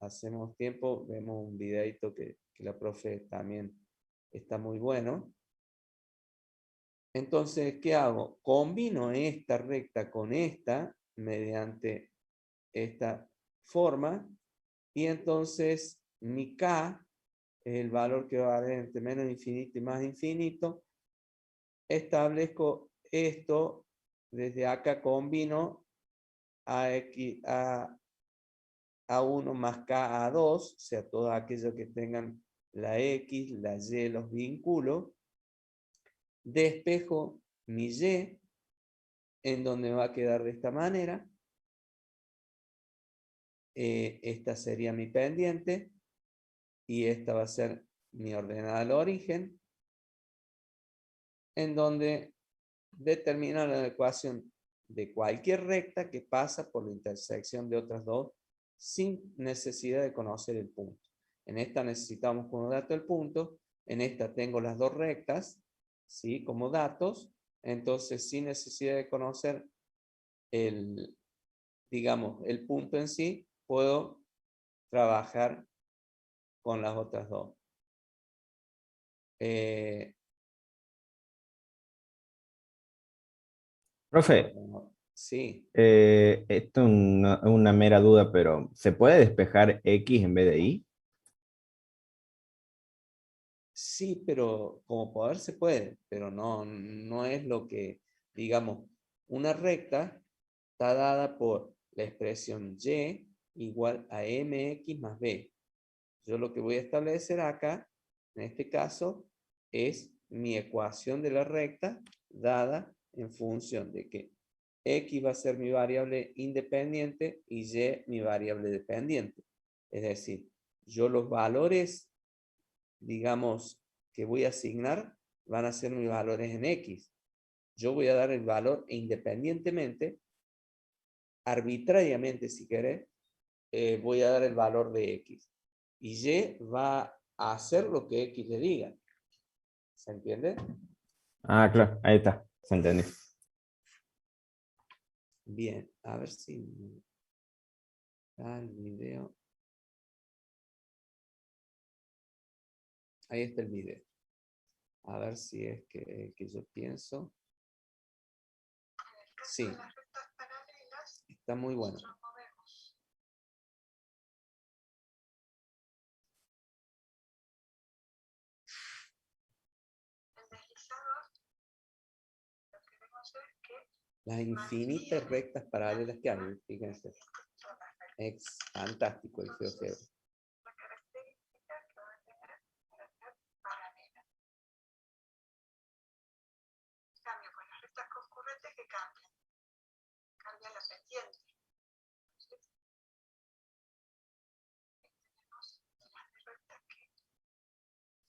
hacemos tiempo, vemos un videito que la profe también está muy bueno. Entonces, ¿qué hago? Combino esta recta con esta mediante esta forma y entonces mi K es el valor que va a haber entre menos infinito y más infinito. Establezco esto, desde acá combino A1 más K A2, o sea, todo aquello que tengan la X, la Y, los vinculo. Despejo mi Y, en donde va a quedar de esta manera. Esta sería mi pendiente y esta va a ser mi ordenada al origen, en donde determino la ecuación de cualquier recta que pasa por la intersección de otras dos sin necesidad de conocer el punto. En esta necesitamos como dato el punto, en esta tengo las dos rectas, ¿sí? Como datos, entonces sin necesidad de conocer digamos, el punto en sí, puedo trabajar con las otras dos. Profe, Sí, esto es una mera duda, pero ¿se puede despejar X en vez de Y? sí, pero como poder se puede, pero no es lo que, digamos, una recta está dada por la expresión y igual a mx más b. Yo lo que voy a establecer acá, en este caso, es mi ecuación de la recta dada en función de que x va a ser mi variable independiente y y mi variable dependiente. Es decir, yo los valores, digamos, que voy a asignar van a ser mis valores en x. Yo voy a dar el valor e independientemente, arbitrariamente si querés, voy a dar el valor de x. Y y va a hacer lo que x le diga. ¿Se entiende? Ah, claro, ahí está, se entendió. Bien, a ver si el video. Ahí está el video. A ver si es que yo pienso. Sí, está muy bueno. Las infinitas rectas paralelas que hay, fíjense. Es fantástico el GeoGebra.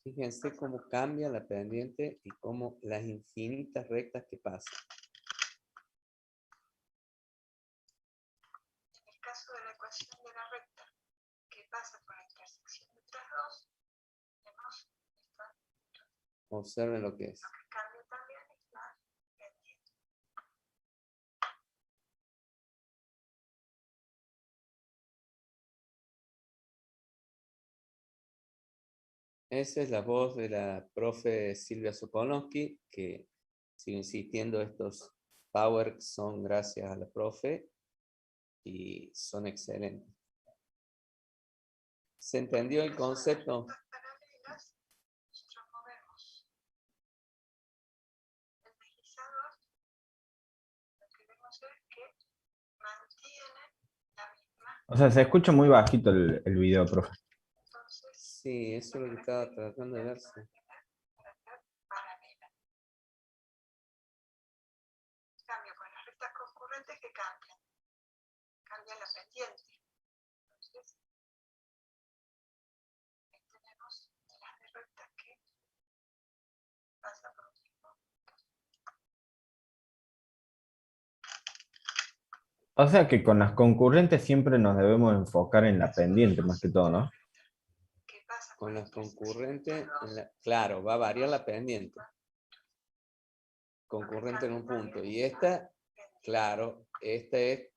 Fíjense cómo cambia la pendiente y cómo las infinitas rectas que pasan. En el caso de la ecuación de la recta que pasa por la intersección de otras dos, tenemos Observen lo que es. lo que cambia también es la pendiente. Esa es la voz de la profe Silvia Sokolowski, que sigo insistiendo, estos power son gracias a la profe y son excelentes. ¿Se entendió el concepto? Paralelas, nosotros movemos el deslizador, lo que vemos es que mantiene la misma. O sea, se escucha muy bajito el video, profe. Entonces, Sí, eso es lo que estaba tratando de verse. paralela. En cambio, con las rectas concurrentes que cambian la pendiente. Entonces, tenemos las rectas que pasan por un mismo. O sea que con las concurrentes siempre nos debemos enfocar en la pendiente más que todo, ¿no? Que pasa con las concurrentes, claro, va a variar la pendiente. Concurrente en un punto. Y esta, claro, esta es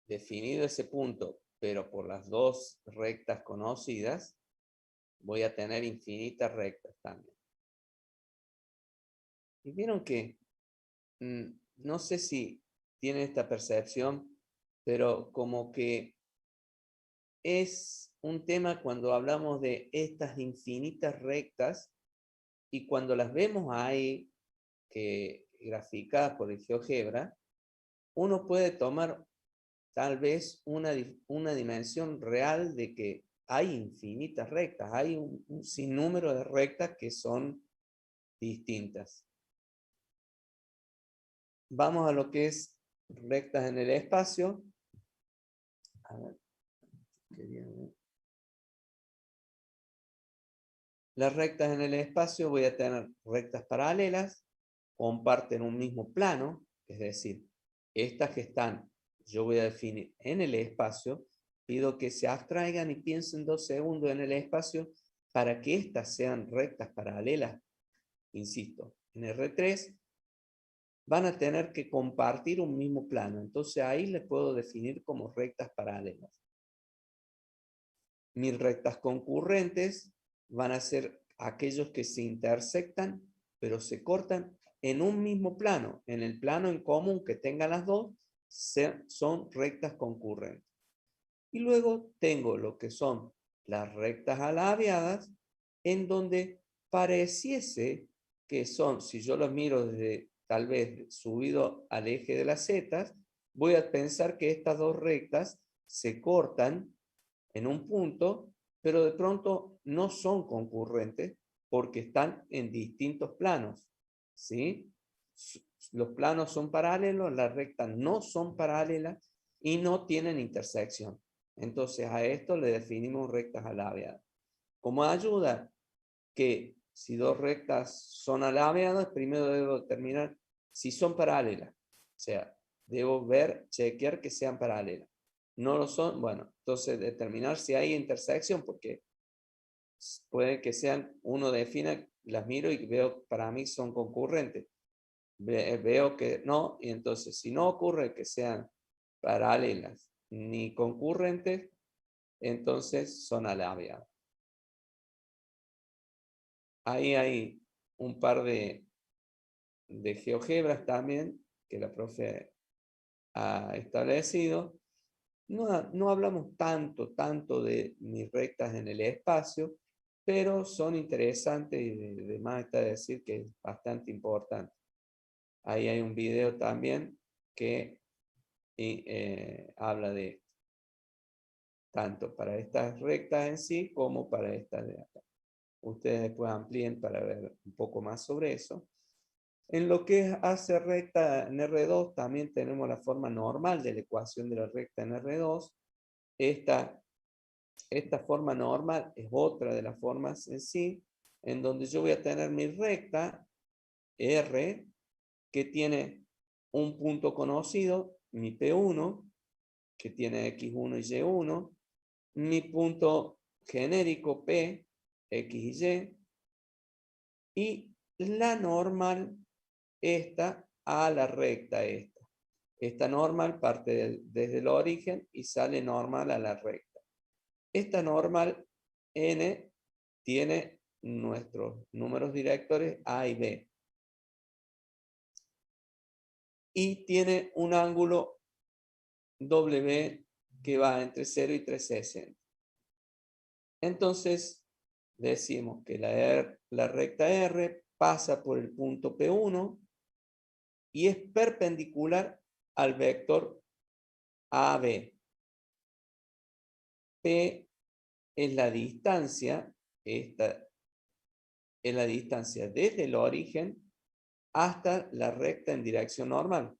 definido ese punto, pero por las dos rectas conocidas, voy a tener infinitas rectas también. Y vieron que, no sé si tienen esta percepción, pero como que es un tema cuando hablamos de estas infinitas rectas y cuando las vemos ahí, que graficadas por el GeoGebra, uno puede tomar tal vez una dimensión real de que hay infinitas rectas, hay un sinnúmero de rectas que son distintas. Vamos a lo que es rectas en el espacio. A ver, quería ver. Las rectas en el espacio voy a tener rectas paralelas, comparten un mismo plano, es decir, estas que están, yo voy a definir en el espacio, pido que se abstraigan y piensen 2 segundos en el espacio para que estas sean rectas paralelas. Insisto, en R3 van a tener que compartir un mismo plano, entonces ahí les puedo definir como rectas paralelas. Mis rectas concurrentes van a ser aquellos que se intersectan, pero se cortan en un mismo plano, en el plano en común que tengan las dos, son rectas concurrentes. Y luego tengo lo que son las rectas alabeadas, en donde pareciese que son, si yo los miro desde tal vez subido al eje de las zetas, voy a pensar que estas dos rectas se cortan en un punto, pero de pronto no son concurrentes porque están en distintos planos, ¿sí? Los planos son paralelos, las rectas no son paralelas y no tienen intersección. Entonces a esto le definimos rectas alabeadas. Como ayuda que si dos rectas son alabeadas, primero debo determinar si son paralelas. O sea, debo chequear que sean paralelas. No lo son, bueno, entonces determinar si hay intersección, porque puede que sean, uno defina, las miro y veo, para mí son concurrentes. Veo que no, y entonces si no ocurre que sean paralelas ni concurrentes, entonces son alabeadas. Ahí hay un par de GeoGebras también que la profe ha establecido. No hablamos tanto de mis rectas en el espacio, pero son interesantes y de más está decir que es bastante importante. Ahí hay un video también que habla de esto, tanto para estas rectas en sí como para estas de acá. Ustedes después amplíen para ver un poco más sobre eso. En lo que hace recta en R2, también tenemos la forma normal de la ecuación de la recta en R2. Esta forma normal es otra de las formas en sí, en donde yo voy a tener mi recta R, que tiene un punto conocido, mi P1, que tiene X1 y Y1, mi punto genérico P, X y Y, la normal esta a la recta esta. Esta normal parte desde el origen y sale normal a la recta. Esta normal N tiene nuestros números directores A y B. Y tiene un ángulo W que va entre 0 y 360. Entonces, decimos que la recta R pasa por el punto P1 y es perpendicular al vector AB. P es la distancia, esta es la distancia desde el origen hasta la recta en dirección normal,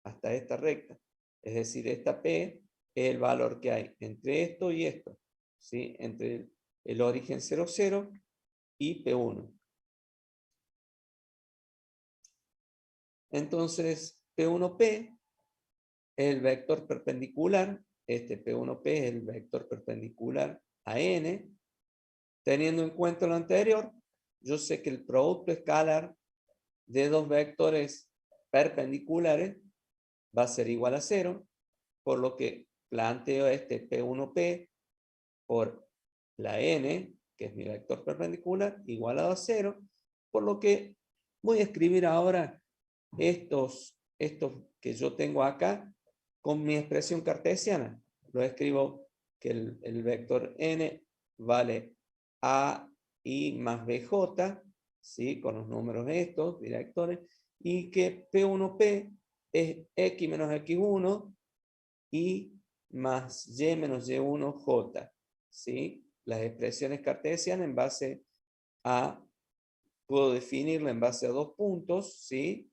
hasta esta recta. Es decir, esta P es el valor que hay entre esto y esto, ¿sí? Entre el origen 0, 0 y P1. Entonces, P1P es el vector perpendicular, este P1P es el vector perpendicular a N, Teniendo en cuenta lo anterior, yo sé que el producto escalar de dos vectores perpendiculares va a ser igual a 0, por lo que planteo este P1P por la n, que es mi vector perpendicular, igualado a 0, por lo que voy a escribir ahora estos que yo tengo acá con mi expresión cartesiana. Lo escribo que el vector n vale a i más bj, ¿sí? Con los números estos, directores, y que P1P es x menos x1 y más y menos y1j, ¿sí? Las expresiones cartesianas en base a, puedo definirla en base a dos puntos, ¿sí?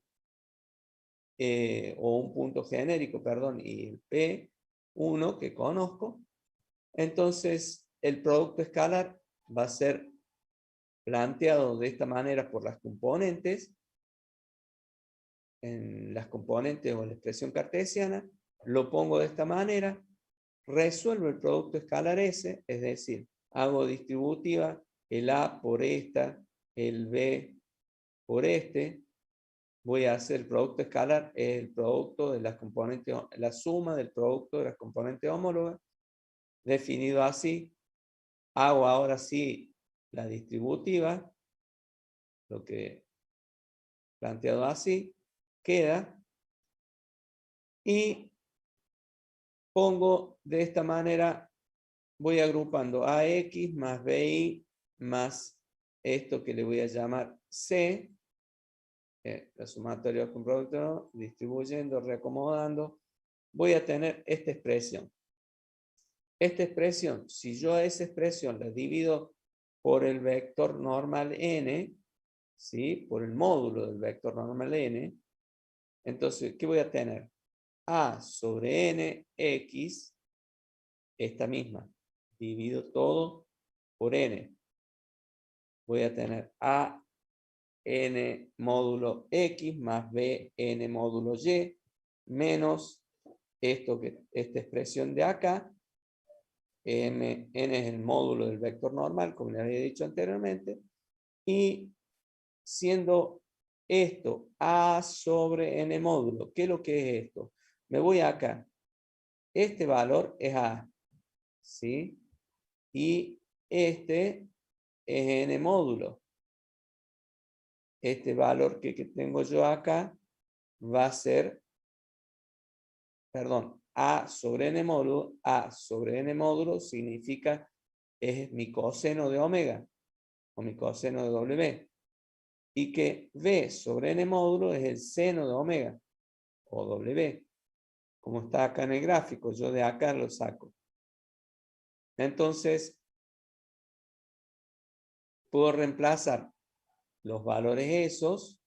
O un punto genérico, perdón, y el P1 que conozco. Entonces, el producto escalar va a ser planteado de esta manera por las componentes, en las componentes o la expresión cartesiana, lo pongo de esta manera, resuelvo el producto escalar S, es decir, hago distributiva el A por esta, el B por este, voy a hacer el producto escalar, es el producto de las componentes, la suma del producto de las componentes homólogas, definido así, hago ahora sí la distributiva, lo que planteado así, queda, y pongo de esta manera, voy agrupando AX más BI más esto que le voy a llamar C, la sumatoria con producto, distribuyendo, reacomodando, voy a tener esta expresión. Esta expresión, si yo a esa expresión la divido por el vector normal n, ¿sí? Por el módulo del vector normal n, entonces, ¿qué voy a tener? A sobre n, x, esta misma. Divido todo por n. Voy a tener a n módulo x más b n módulo y menos esta expresión de acá. N es el módulo del vector normal, como les había dicho anteriormente. Y siendo esto a sobre n módulo, ¿qué es lo que es esto? Me voy acá. Este valor es a, ¿sí? Y este es n módulo. Este valor que tengo yo acá va a ser, perdón, a sobre n módulo. A sobre n módulo significa es mi coseno de omega o mi coseno de W. Y que v sobre n módulo es el seno de omega o W. Como está acá en el gráfico, yo de acá lo saco. Entonces, puedo reemplazar los valores esos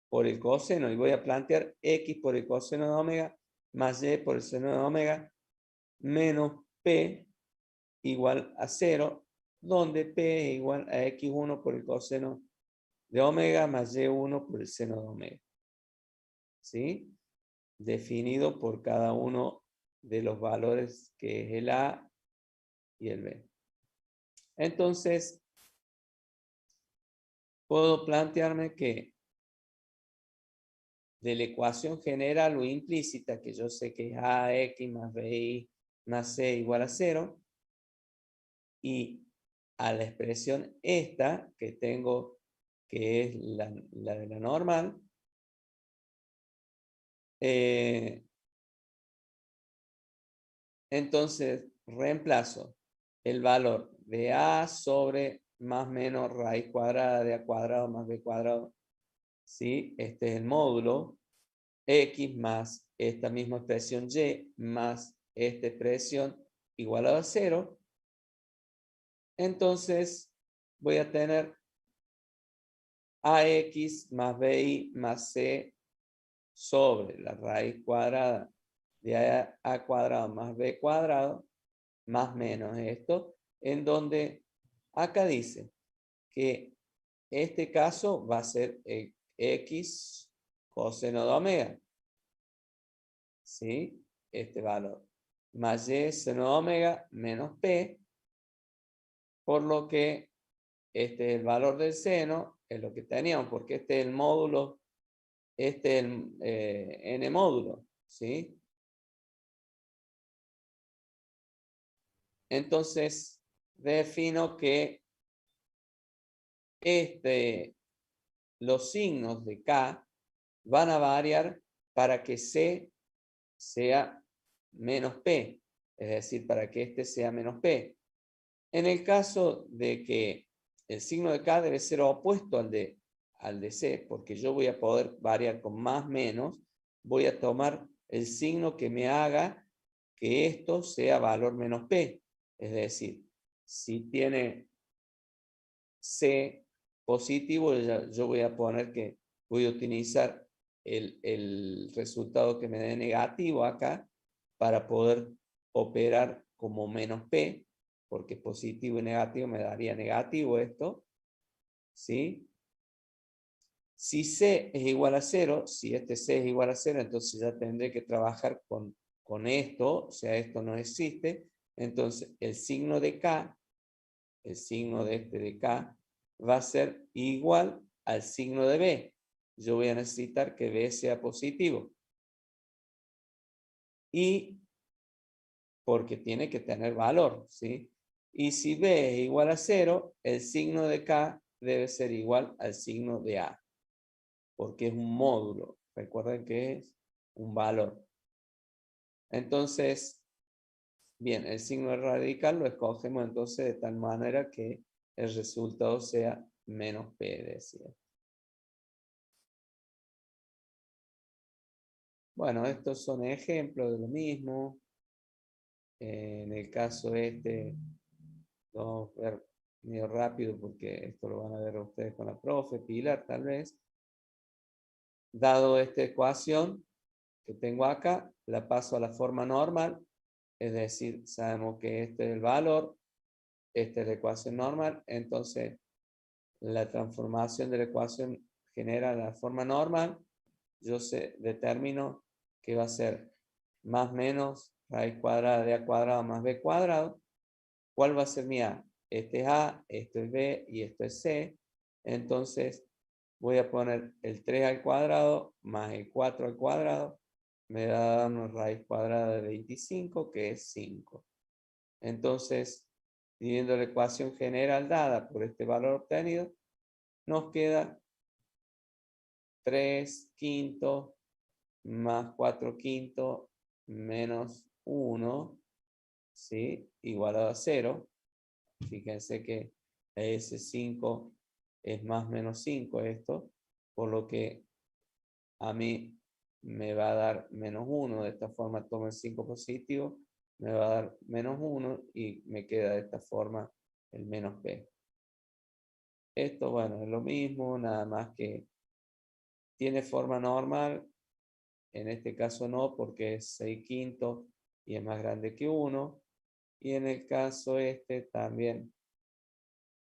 por el coseno y voy a plantear x por el coseno de omega más y por el seno de omega menos p igual a 0, donde p es igual a x1 por el coseno de omega más y1 por el seno de omega. ¿Sí? Definido por cada uno de los valores que es el a y el b. Entonces, puedo plantearme que de la ecuación general o implícita, que yo sé que es ax más bi más c igual a 0, y a la expresión esta que tengo, que es la de la normal, entonces reemplazo el valor de a sobre más menos raíz cuadrada de a cuadrado más b cuadrado, ¿sí? Este es el módulo, x más esta misma expresión y más esta expresión igualada a 0. Entonces voy a tener ax más bi más c sobre la raíz cuadrada de a cuadrado más b cuadrado más menos esto, en donde acá dice que este caso va a ser x coseno de omega, ¿sí? Este valor, más y seno de omega menos p, por lo que este es el valor del seno, es lo que teníamos, porque este es el módulo, este es el n módulo, ¿sí? Entonces, defino que los signos de K van a variar para que C sea menos P, es decir, para que este sea menos P. En el caso de que el signo de K debe ser opuesto al de C, porque yo voy a poder variar con más menos, voy a tomar el signo que me haga que esto sea valor menos P. Es decir, si tiene C positivo, yo voy a poner que voy a utilizar el resultado que me dé negativo acá para poder operar como menos P, porque positivo y negativo me daría negativo esto, ¿sí? Si C es igual a 0, si este C es igual a 0, entonces ya tendré que trabajar con esto, o sea, esto no existe, entonces el signo de K, el signo de K, va a ser igual al signo de B. Yo voy a necesitar que B sea positivo. Y porque tiene que tener valor, ¿sí? Y si B es igual a 0, el signo de K debe ser igual al signo de A, porque es un módulo. Recuerden que es un valor. Entonces, bien, el signo de radical lo escogemos entonces de tal manera que el resultado sea menos P, decía. Bueno, estos son ejemplos de lo mismo. En el caso este, vamos a ver medio rápido porque esto lo van a ver ustedes con la profe, Pilar tal vez. Dado esta ecuación que tengo acá, la paso a la forma normal, es decir, sabemos que este es el valor, esta es la ecuación normal, entonces la transformación de la ecuación genera la forma normal, yo determino que va a ser más menos raíz cuadrada de a cuadrado más b cuadrado. ¿Cuál va a ser mi a? Este es a, esto es b y esto es c. Entonces voy a poner el 3 al cuadrado más el 4 al cuadrado. Me va a dar una raíz cuadrada de 25, que es 5. Entonces, dividiendo la ecuación general dada por este valor obtenido, nos queda 3 quintos más 4 quintos menos 1, ¿sí? Igualado a 0. Fíjense que ese 5 es más menos 5 esto, por lo que a mí me va a dar menos 1. De esta forma tomo el 5 positivo, me va a dar menos 1 y me queda de esta forma el menos P. Esto, bueno, es lo mismo, nada más que tiene forma normal. En este caso no, porque es 6 quintos y es más grande que 1. Y en el caso este también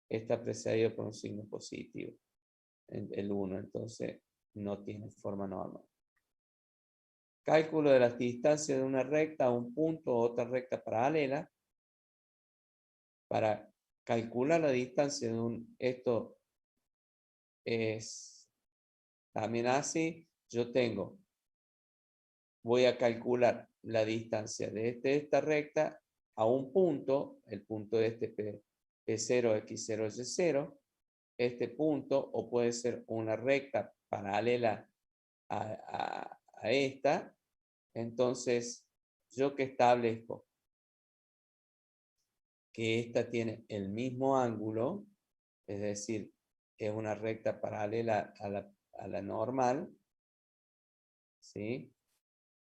está precedido por un signo positivo, el 1, entonces no tiene forma normal. Cálculo de las distancias de una recta a un punto o otra recta paralela. Para calcular la distancia de esto es también así. Voy a calcular la distancia de esta recta a un punto, el punto de este P0, X0, Y0, este punto, o puede ser una recta paralela a esta. Entonces, yo que establezco que esta tiene el mismo ángulo, es decir, es una recta paralela a la normal, ¿sí?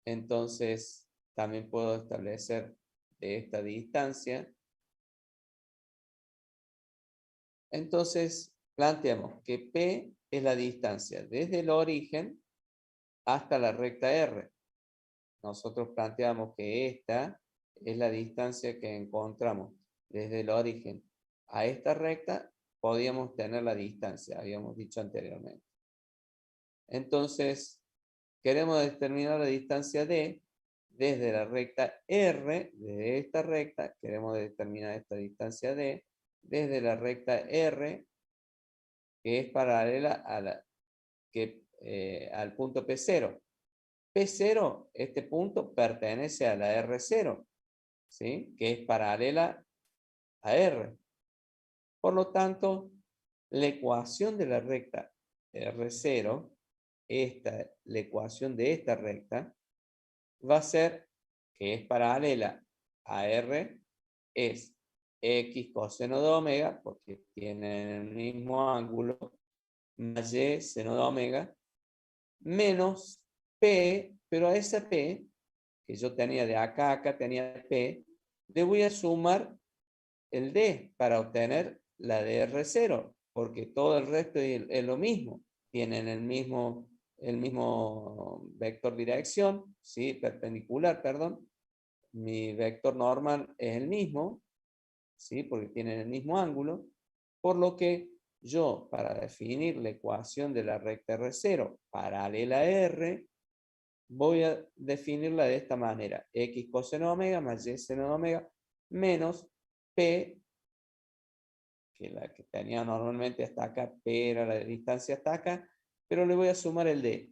Entonces, también puedo establecer de esta distancia. Entonces, planteamos que P es la distancia desde el origen hasta la recta R. Nosotros planteamos que esta es la distancia que encontramos desde el origen a esta recta. Podíamos tener la distancia, habíamos dicho anteriormente. Entonces, queremos determinar la distancia D desde la recta R, desde esta recta, queremos determinar esta distancia D, desde la recta R, que es paralela al punto P0. P0, este punto pertenece a la R0, ¿sí? Que es paralela a R. Por lo tanto, la ecuación de la recta R0, la ecuación de esta recta, va a ser, que es paralela a R, es X coseno de omega, porque tienen el mismo ángulo, más Y seno de omega, menos P, pero a esa P, que yo tenía de acá a acá, tenía P, le voy a sumar el D para obtener la de R0, porque todo el resto es lo mismo, tienen el mismo vector dirección, ¿sí? Perpendicular, perdón. Mi vector normal es el mismo, ¿sí? Porque tienen el mismo ángulo, por lo que yo, para definir la ecuación de la recta R0 paralela a R, voy a definirla de esta manera: X coseno de omega más Y seno de omega menos P, que la que tenía normalmente hasta acá, P era la distancia hasta acá, pero le voy a sumar el D.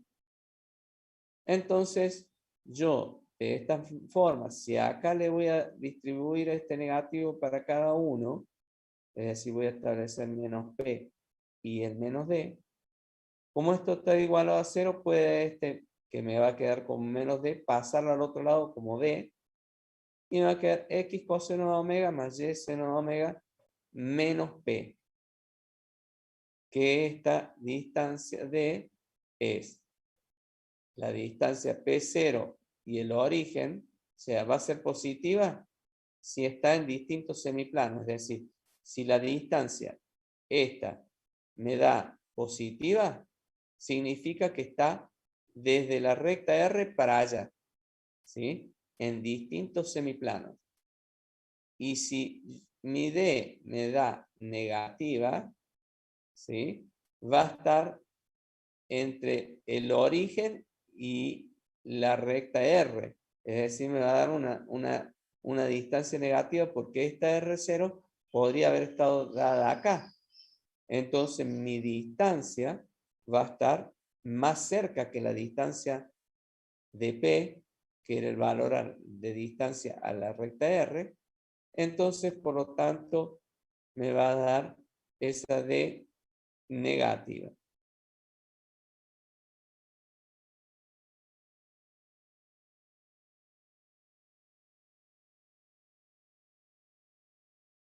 Entonces, yo, de esta forma, si acá le voy a distribuir este negativo para cada uno, es decir, voy a establecer menos P y el menos D, como esto está igualado a 0, puede este, que me va a quedar con menos D, pasarlo al otro lado como D, y me va a quedar X coseno de omega más Y seno de omega menos P, que esta distancia D es la distancia P0 y el origen, o sea, va a ser positiva si está en distintos semiplanos, es decir, si la distancia esta me da positiva, significa que está desde la recta R para allá, ¿sí? En distintos semiplanos. Y si mi D me da negativa, ¿sí? Va a estar entre el origen y la recta R. Es decir, me va a dar una distancia negativa porque esta R0 podría haber estado dada acá. Entonces mi distancia va a estar más cerca que la distancia de P, que era el valor de distancia a la recta R. Entonces, por lo tanto, me va a dar esa D negativa.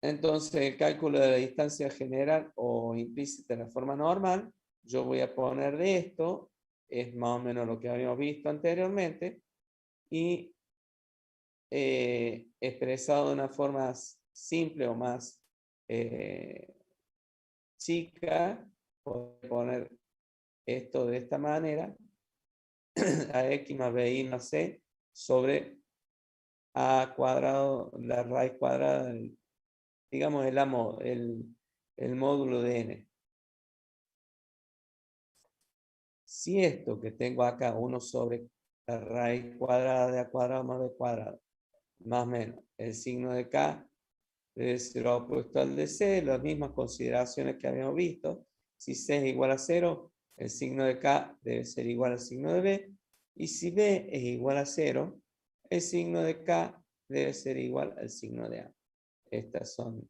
Entonces, el cálculo de la distancia general o implícita de la forma normal, yo voy a poner de esto, es más o menos lo que habíamos visto anteriormente, y expresado de una forma simple o más chica, voy a poner esto de esta manera, a x más bi más c sobre a cuadrado, la raíz cuadrada, digamos el módulo de n. Si esto que tengo acá, 1 sobre la raíz cuadrada de a cuadrado más b cuadrado, más o menos, el signo de k debe ser opuesto al de c, las mismas consideraciones que habíamos visto. Si c es igual a 0, el signo de k debe ser igual al signo de b, y si b es igual a 0, el signo de k debe ser igual al signo de a. Estas son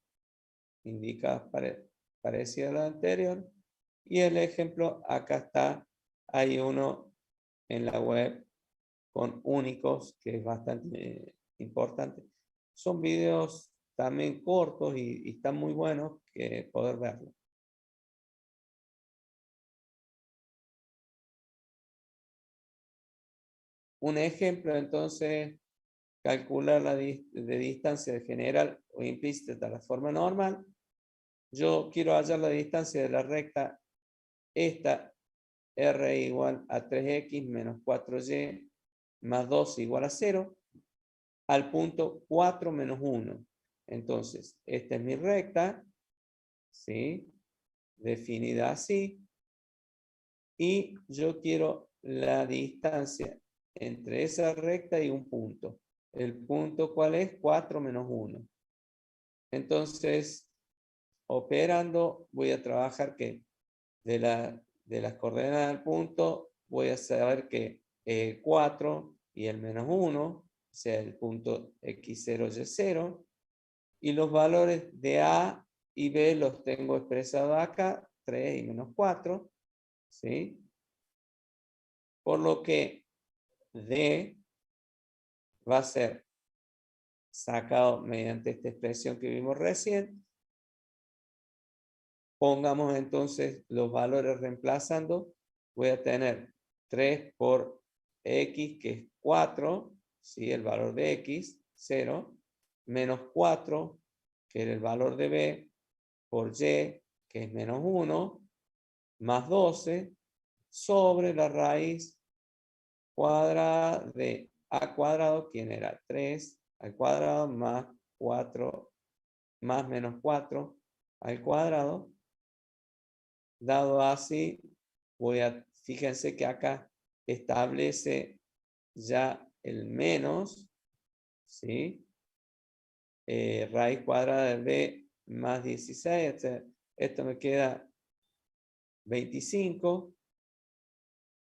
indicadas parecidas a la anterior. Y el ejemplo, acá está, hay uno en la web con únicos, que es bastante importante. Son videos también cortos y están muy buenos que poder verlo. Un ejemplo, entonces, calcular la de distancia general o implícita de la forma normal. Yo quiero hallar la distancia de la recta esta, R igual a 3x menos 4y más 2 igual a 0, al punto 4 menos 1. Entonces, esta es mi recta, ¿sí? Definida así. Y yo quiero la distancia entre esa recta y un punto. ¿El punto cuál es? 4 menos 1. Entonces, operando voy a trabajar que de las coordenadas del punto voy a saber que 4 y el -1, o sea, el punto x0, y0, y los valores de A y B los tengo expresados acá, 3 y -4, ¿sí? Por lo que D va a ser sacado mediante esta expresión que vimos recién. Pongamos entonces los valores reemplazando. Voy a tener 3 por x, que es 4, ¿sí? El valor de x, 0, menos 4, que es el valor de b, por y, que es -1, más 12, sobre la raíz cuadrada de a cuadrado, quien era 3 al cuadrado, más 4, más -4 al cuadrado. Dado así, fíjense que acá establece ya el menos, ¿sí? Raíz cuadrada de b más 16, esto me queda 25,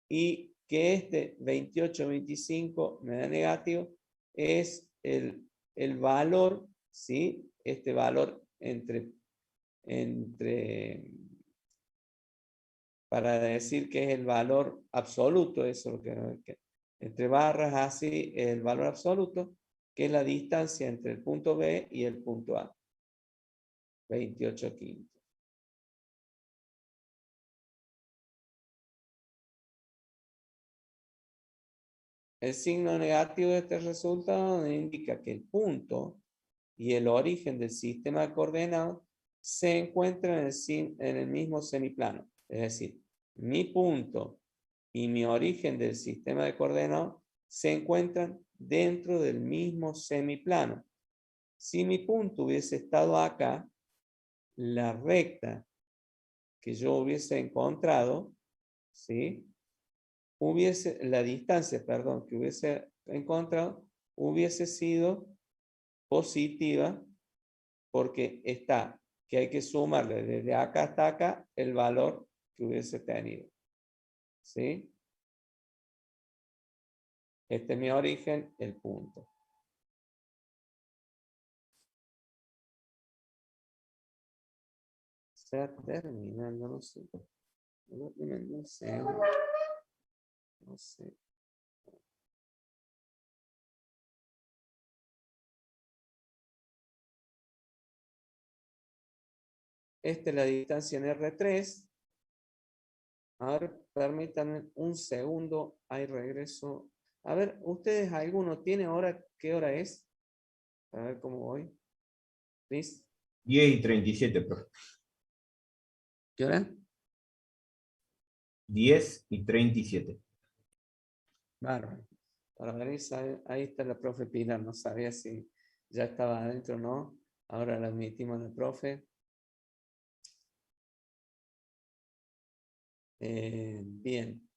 y que este 28, 25 me da negativo, es el valor, ¿sí? Este valor para decir que es el valor absoluto, eso es lo que entre barras así, el valor absoluto, que es la distancia entre el punto B y el punto A. 28 quintos. El signo negativo de este resultado indica que el punto y el origen del sistema de coordenadas se encuentran en el mismo semiplano. Es decir, mi punto y mi origen del sistema de coordenadas se encuentran dentro del mismo semiplano. Si mi punto hubiese estado acá, la recta que yo hubiese encontrado, ¿sí? La distancia, perdón, que hubiese encontrado, hubiese sido positiva, porque está, que hay que sumarle desde acá hasta acá el valor que hubiese tenido. ¿Sí? Este es mi origen, el punto. Está terminando, no sé. No sé. No sé. Esta es la distancia en R3. A ver, permítanme un segundo. Ahí regreso. A ver, ¿ustedes alguno tiene hora? ¿Qué hora es? A ver cómo voy. ¿Listo? 10:37, profe. ¿Qué hora? 10:37. Bárbaro. Para ver, ahí está la profe Pilar. No sabía si ya estaba adentro o no. Ahora la admitimos a la profe. Bien.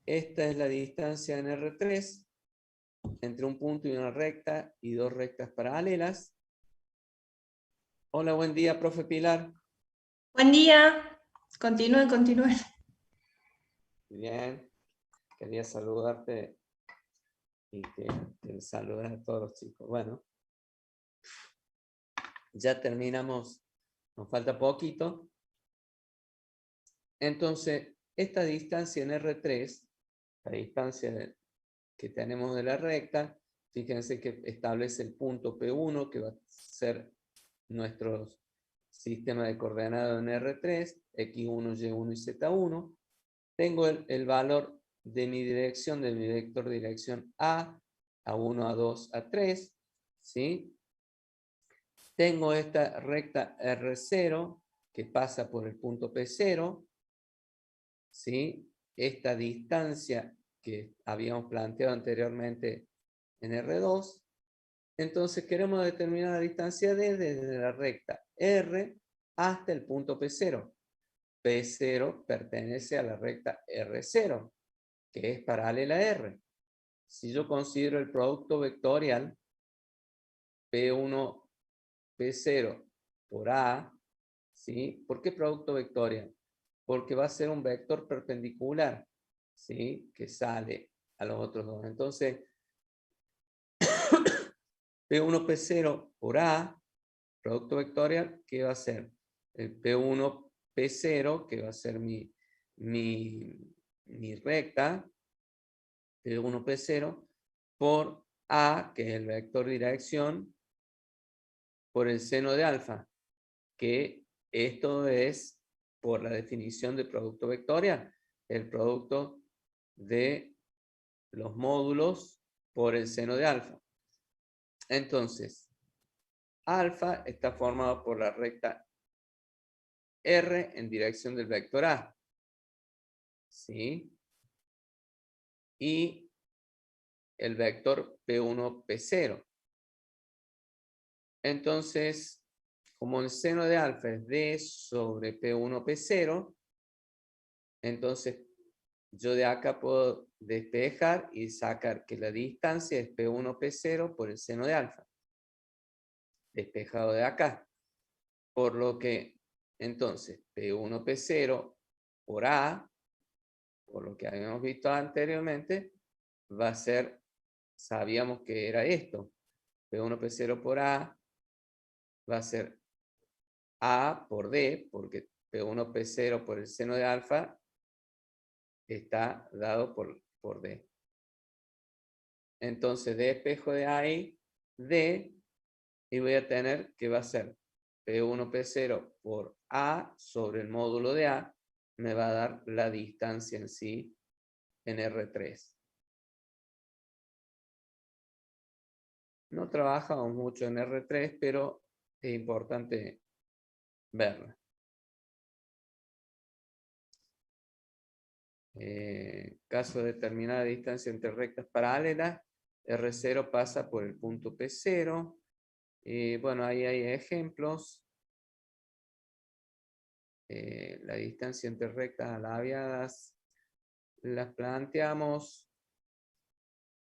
Esta es la distancia en R3 entre un punto y una recta y dos rectas paralelas. Hola, buen día, profe Pilar. Buen día. Continúe. Bien. Quería saludarte y que saludas a todos los chicos. Bueno, ya terminamos. Nos falta poquito. Entonces, esta distancia en R3, la distancia que tenemos de la recta, fíjense que establece el punto P1, que va a ser nuestro sistema de coordenadas en R3, X1, Y1 y Z1. Tengo el valor de mi dirección, de mi vector de dirección A1, A2, A3, ¿sí? Tengo esta recta R0, que pasa por el punto P0, ¿sí? Esta distancia que habíamos planteado anteriormente en R2. Entonces queremos determinar la distancia D desde la recta R hasta el punto P0. P0 pertenece a la recta R0, que es paralela a R. Si yo considero el producto vectorial P1, P0 por A, ¿sí? ¿Por qué producto vectorial? Porque va a ser un vector perpendicular, ¿sí? Que sale a los otros dos. Entonces, P1, P0 por A, producto vectorial, ¿qué va a ser? El P1, P0, que va a ser mi recta, P1, P0, por A, que es el vector de dirección, por el seno de alfa, que esto es, por la definición de producto vectorial, el producto de los módulos por el seno de alfa. Entonces, alfa está formado por la recta R en dirección del vector A. ¿Sí? Y el vector P1, P0. Entonces, como el seno de alfa es D sobre P1, P0, entonces yo de acá puedo despejar y sacar que la distancia es P1, P0 por el seno de alfa. Despejado de acá. Por lo que, entonces, P1, P0 por A, por lo que habíamos visto anteriormente, va a ser, sabíamos que era esto. P1, P0 por A va a ser A por D, porque P1, P0 por el seno de alfa está dado por D. Entonces, D espejo de A y D, y voy a tener que va a ser P1, P0 por A sobre el módulo de A, me va a dar la distancia en sí en R3. No trabajamos mucho en R3, pero es importante verla. Caso de determinada distancia entre rectas paralelas, R0 pasa por el punto P0. Bueno, ahí hay ejemplos. La distancia entre rectas alabiadas las planteamos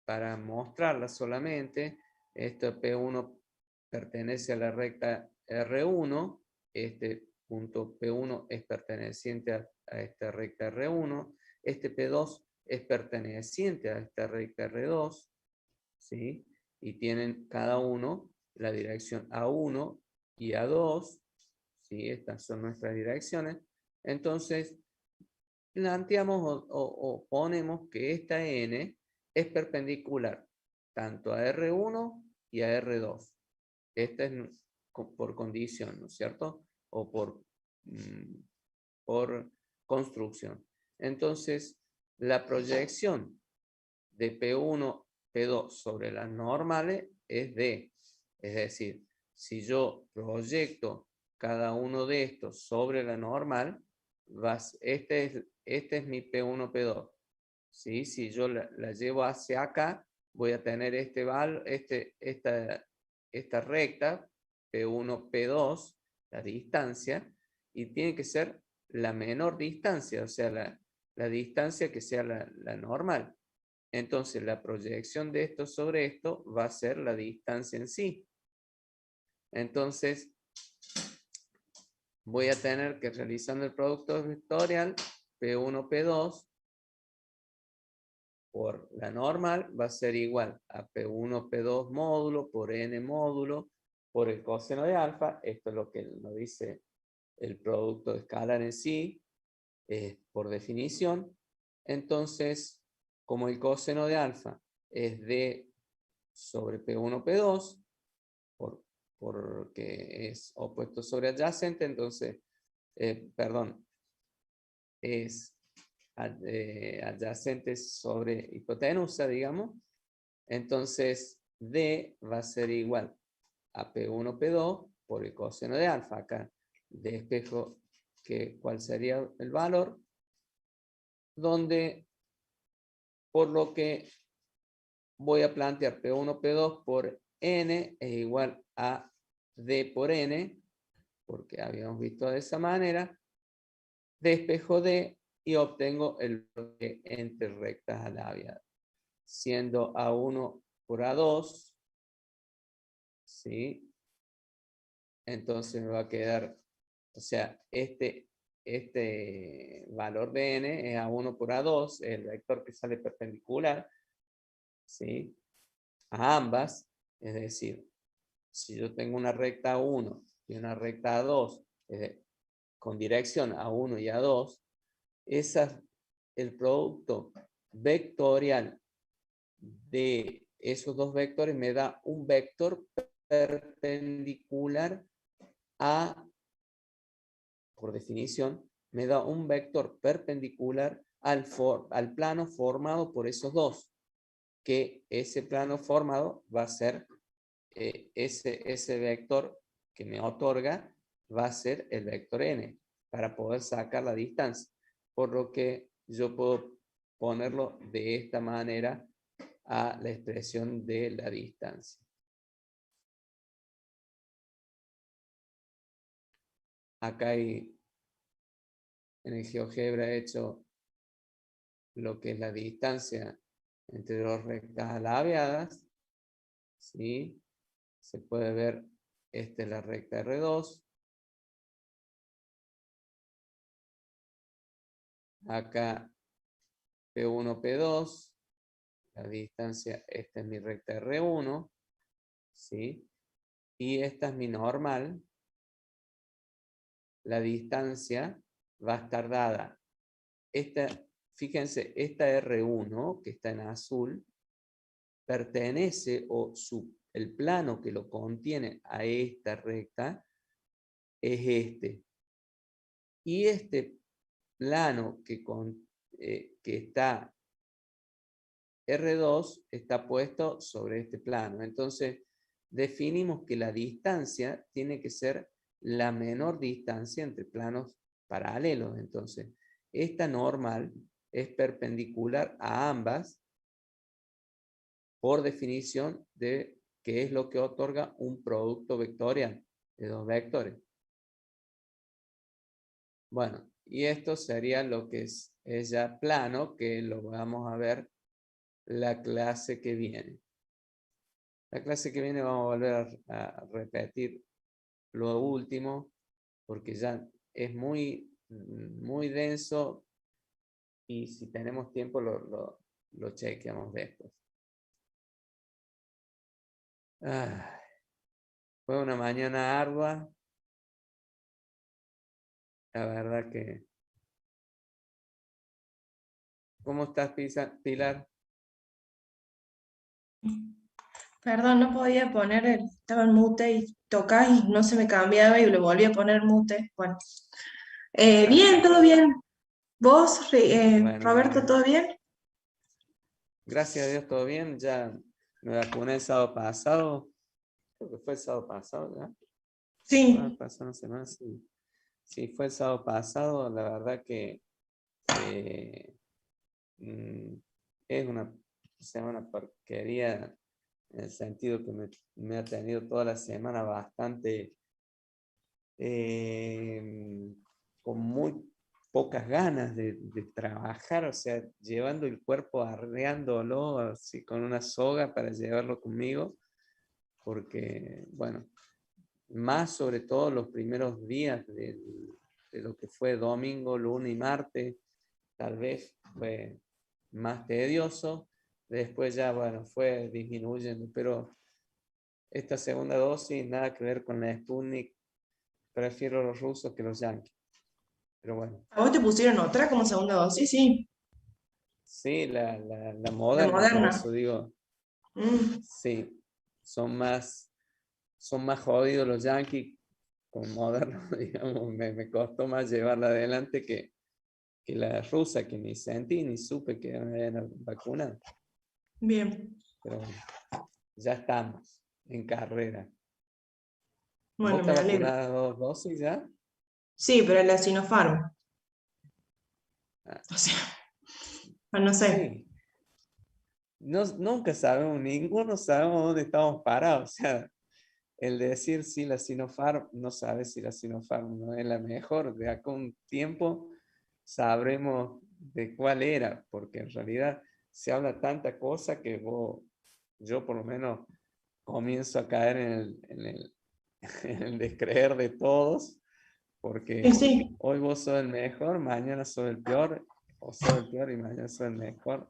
para mostrarlas solamente. Esto P1 pertenece a la recta R1. Este punto P1 es perteneciente a esta recta R1. Este P2 es perteneciente a esta recta R2. ¿Sí? Y tienen cada uno la dirección A1 y A2. ¿Sí? Estas son nuestras direcciones. Entonces, planteamos o ponemos que esta N es perpendicular tanto a R1 y a R2. Esta es por condición, ¿no es cierto? O por construcción. Entonces, la proyección de P1, P2 sobre las normales es D. Es decir, si yo proyecto cada uno de estos sobre la normal, este es mi P1, P2. ¿Sí? Si yo la llevo hacia acá, voy a tener esta recta, P1, P2, la distancia, y tiene que ser la menor distancia, o sea, la distancia que sea la normal. Entonces, la proyección de esto sobre esto va a ser la distancia en sí. Entonces, voy a tener que, realizando el producto vectorial, P1, P2, por la normal, va a ser igual a P1, P2 módulo por N módulo por el coseno de alfa. Esto es lo que nos dice el producto escalar en sí, por definición. Entonces, como el coseno de alfa es D sobre P1, P2, porque es opuesto sobre adyacente, entonces, perdón, es adyacente sobre hipotenusa, digamos. Entonces, D va a ser igual a P1, P2 por el coseno de alfa. Acá despejo cuál sería el valor, donde por lo que voy a plantear P1, P2 por N es igual a D por N, porque habíamos visto de esa manera, despejo D y obtengo el bloque entre rectas alabiadas, siendo A1 por A2, ¿sí? entonces me va a quedar, o sea, este valor de n es A1 por A2, el vector que sale perpendicular, ¿sí? A ambas, es decir, si yo tengo una recta A1 y una recta A2, con dirección A1 y A2, el producto vectorial de esos dos vectores me da un vector perpendicular a, por definición, me da un vector perpendicular al plano formado por esos dos, que ese plano formado va a ser ese vector que me otorga, va a ser el vector n, para poder sacar la distancia. Por lo que yo puedo ponerlo de esta manera a la expresión de la distancia. Acá hay, en el GeoGebra he hecho lo que es la distancia entre dos rectas alabeadas, ¿sí? Se puede ver, esta es la recta R2. Acá P1, P2. La distancia, esta es mi recta R1, ¿sí? Y esta es mi normal. La distancia va a estar dada. Fíjense, esta R1, que está en azul, pertenece, el plano que lo contiene a esta recta, es este. Y este plano que está R2 está puesto sobre este plano. Entonces, definimos que la distancia tiene que ser la menor distancia entre planos paralelos. Entonces, esta normal es perpendicular a ambas por definición de que es lo que otorga un producto vectorial de dos vectores. Bueno, y esto sería lo que es ya plano, que lo vamos a ver la clase que viene. La clase que viene vamos a volver a repetir lo último, porque ya es muy denso y si tenemos tiempo lo chequeamos después. Fue una mañana ardua. La verdad que... ¿Cómo estás, Pilar? Perdón, no podía poner, estaba en mute y tocaba y no se me cambiaba y lo volví a poner mute. Bueno, bien, todo bien. ¿Vos, Bueno, Roberto, todo bien? gracias a Dios, todo bien. Ya me vacuné el sábado pasado. Creo que fue el sábado pasado, ¿ya? Sí. Pasó una semana, sí. Sí, fue el sábado pasado. La verdad que es una porquería en el sentido que me ha tenido toda la semana bastante con muy pocas ganas de trabajar, o sea, llevando el cuerpo, arreándolo así con una soga para llevarlo conmigo, porque, bueno, más sobre todo los primeros días de lo que fue domingo, lunes y martes, tal vez fue más tedioso, después ya, bueno, fue disminuyendo, pero esta segunda dosis, nada que ver con la Sputnik, prefiero los rusos que los yanquis, pero bueno. ¿A vos te pusieron otra como segunda dosis? Sí, Sí, la la Moderna, por Moderna. eso digo, Mm, sí, son más jodidos los yanquis con Moderna, digamos, me costó más llevarla adelante que la rusa, que ni sentí ni supe que era vacunada. bien. Pero bueno, ya estamos en carrera. ¿Vos Bueno, me estás alegro. vacunada 2 dosis ya? Sí, pero la Sinopharm. Ah, O sea, no sé. sí. Nunca sabemos, ninguno sabemos dónde estamos parados. O sea, el decir si la Sinopharm, no sabe si la Sinopharm no es la mejor. De acá un tiempo sabremos de cuál era, porque en realidad se habla tanta cosa que yo por lo menos comienzo a caer en el descreer de todos, porque Y sí, hoy vos sos el mejor, mañana sos el peor, o sos el peor y mañana sos el mejor.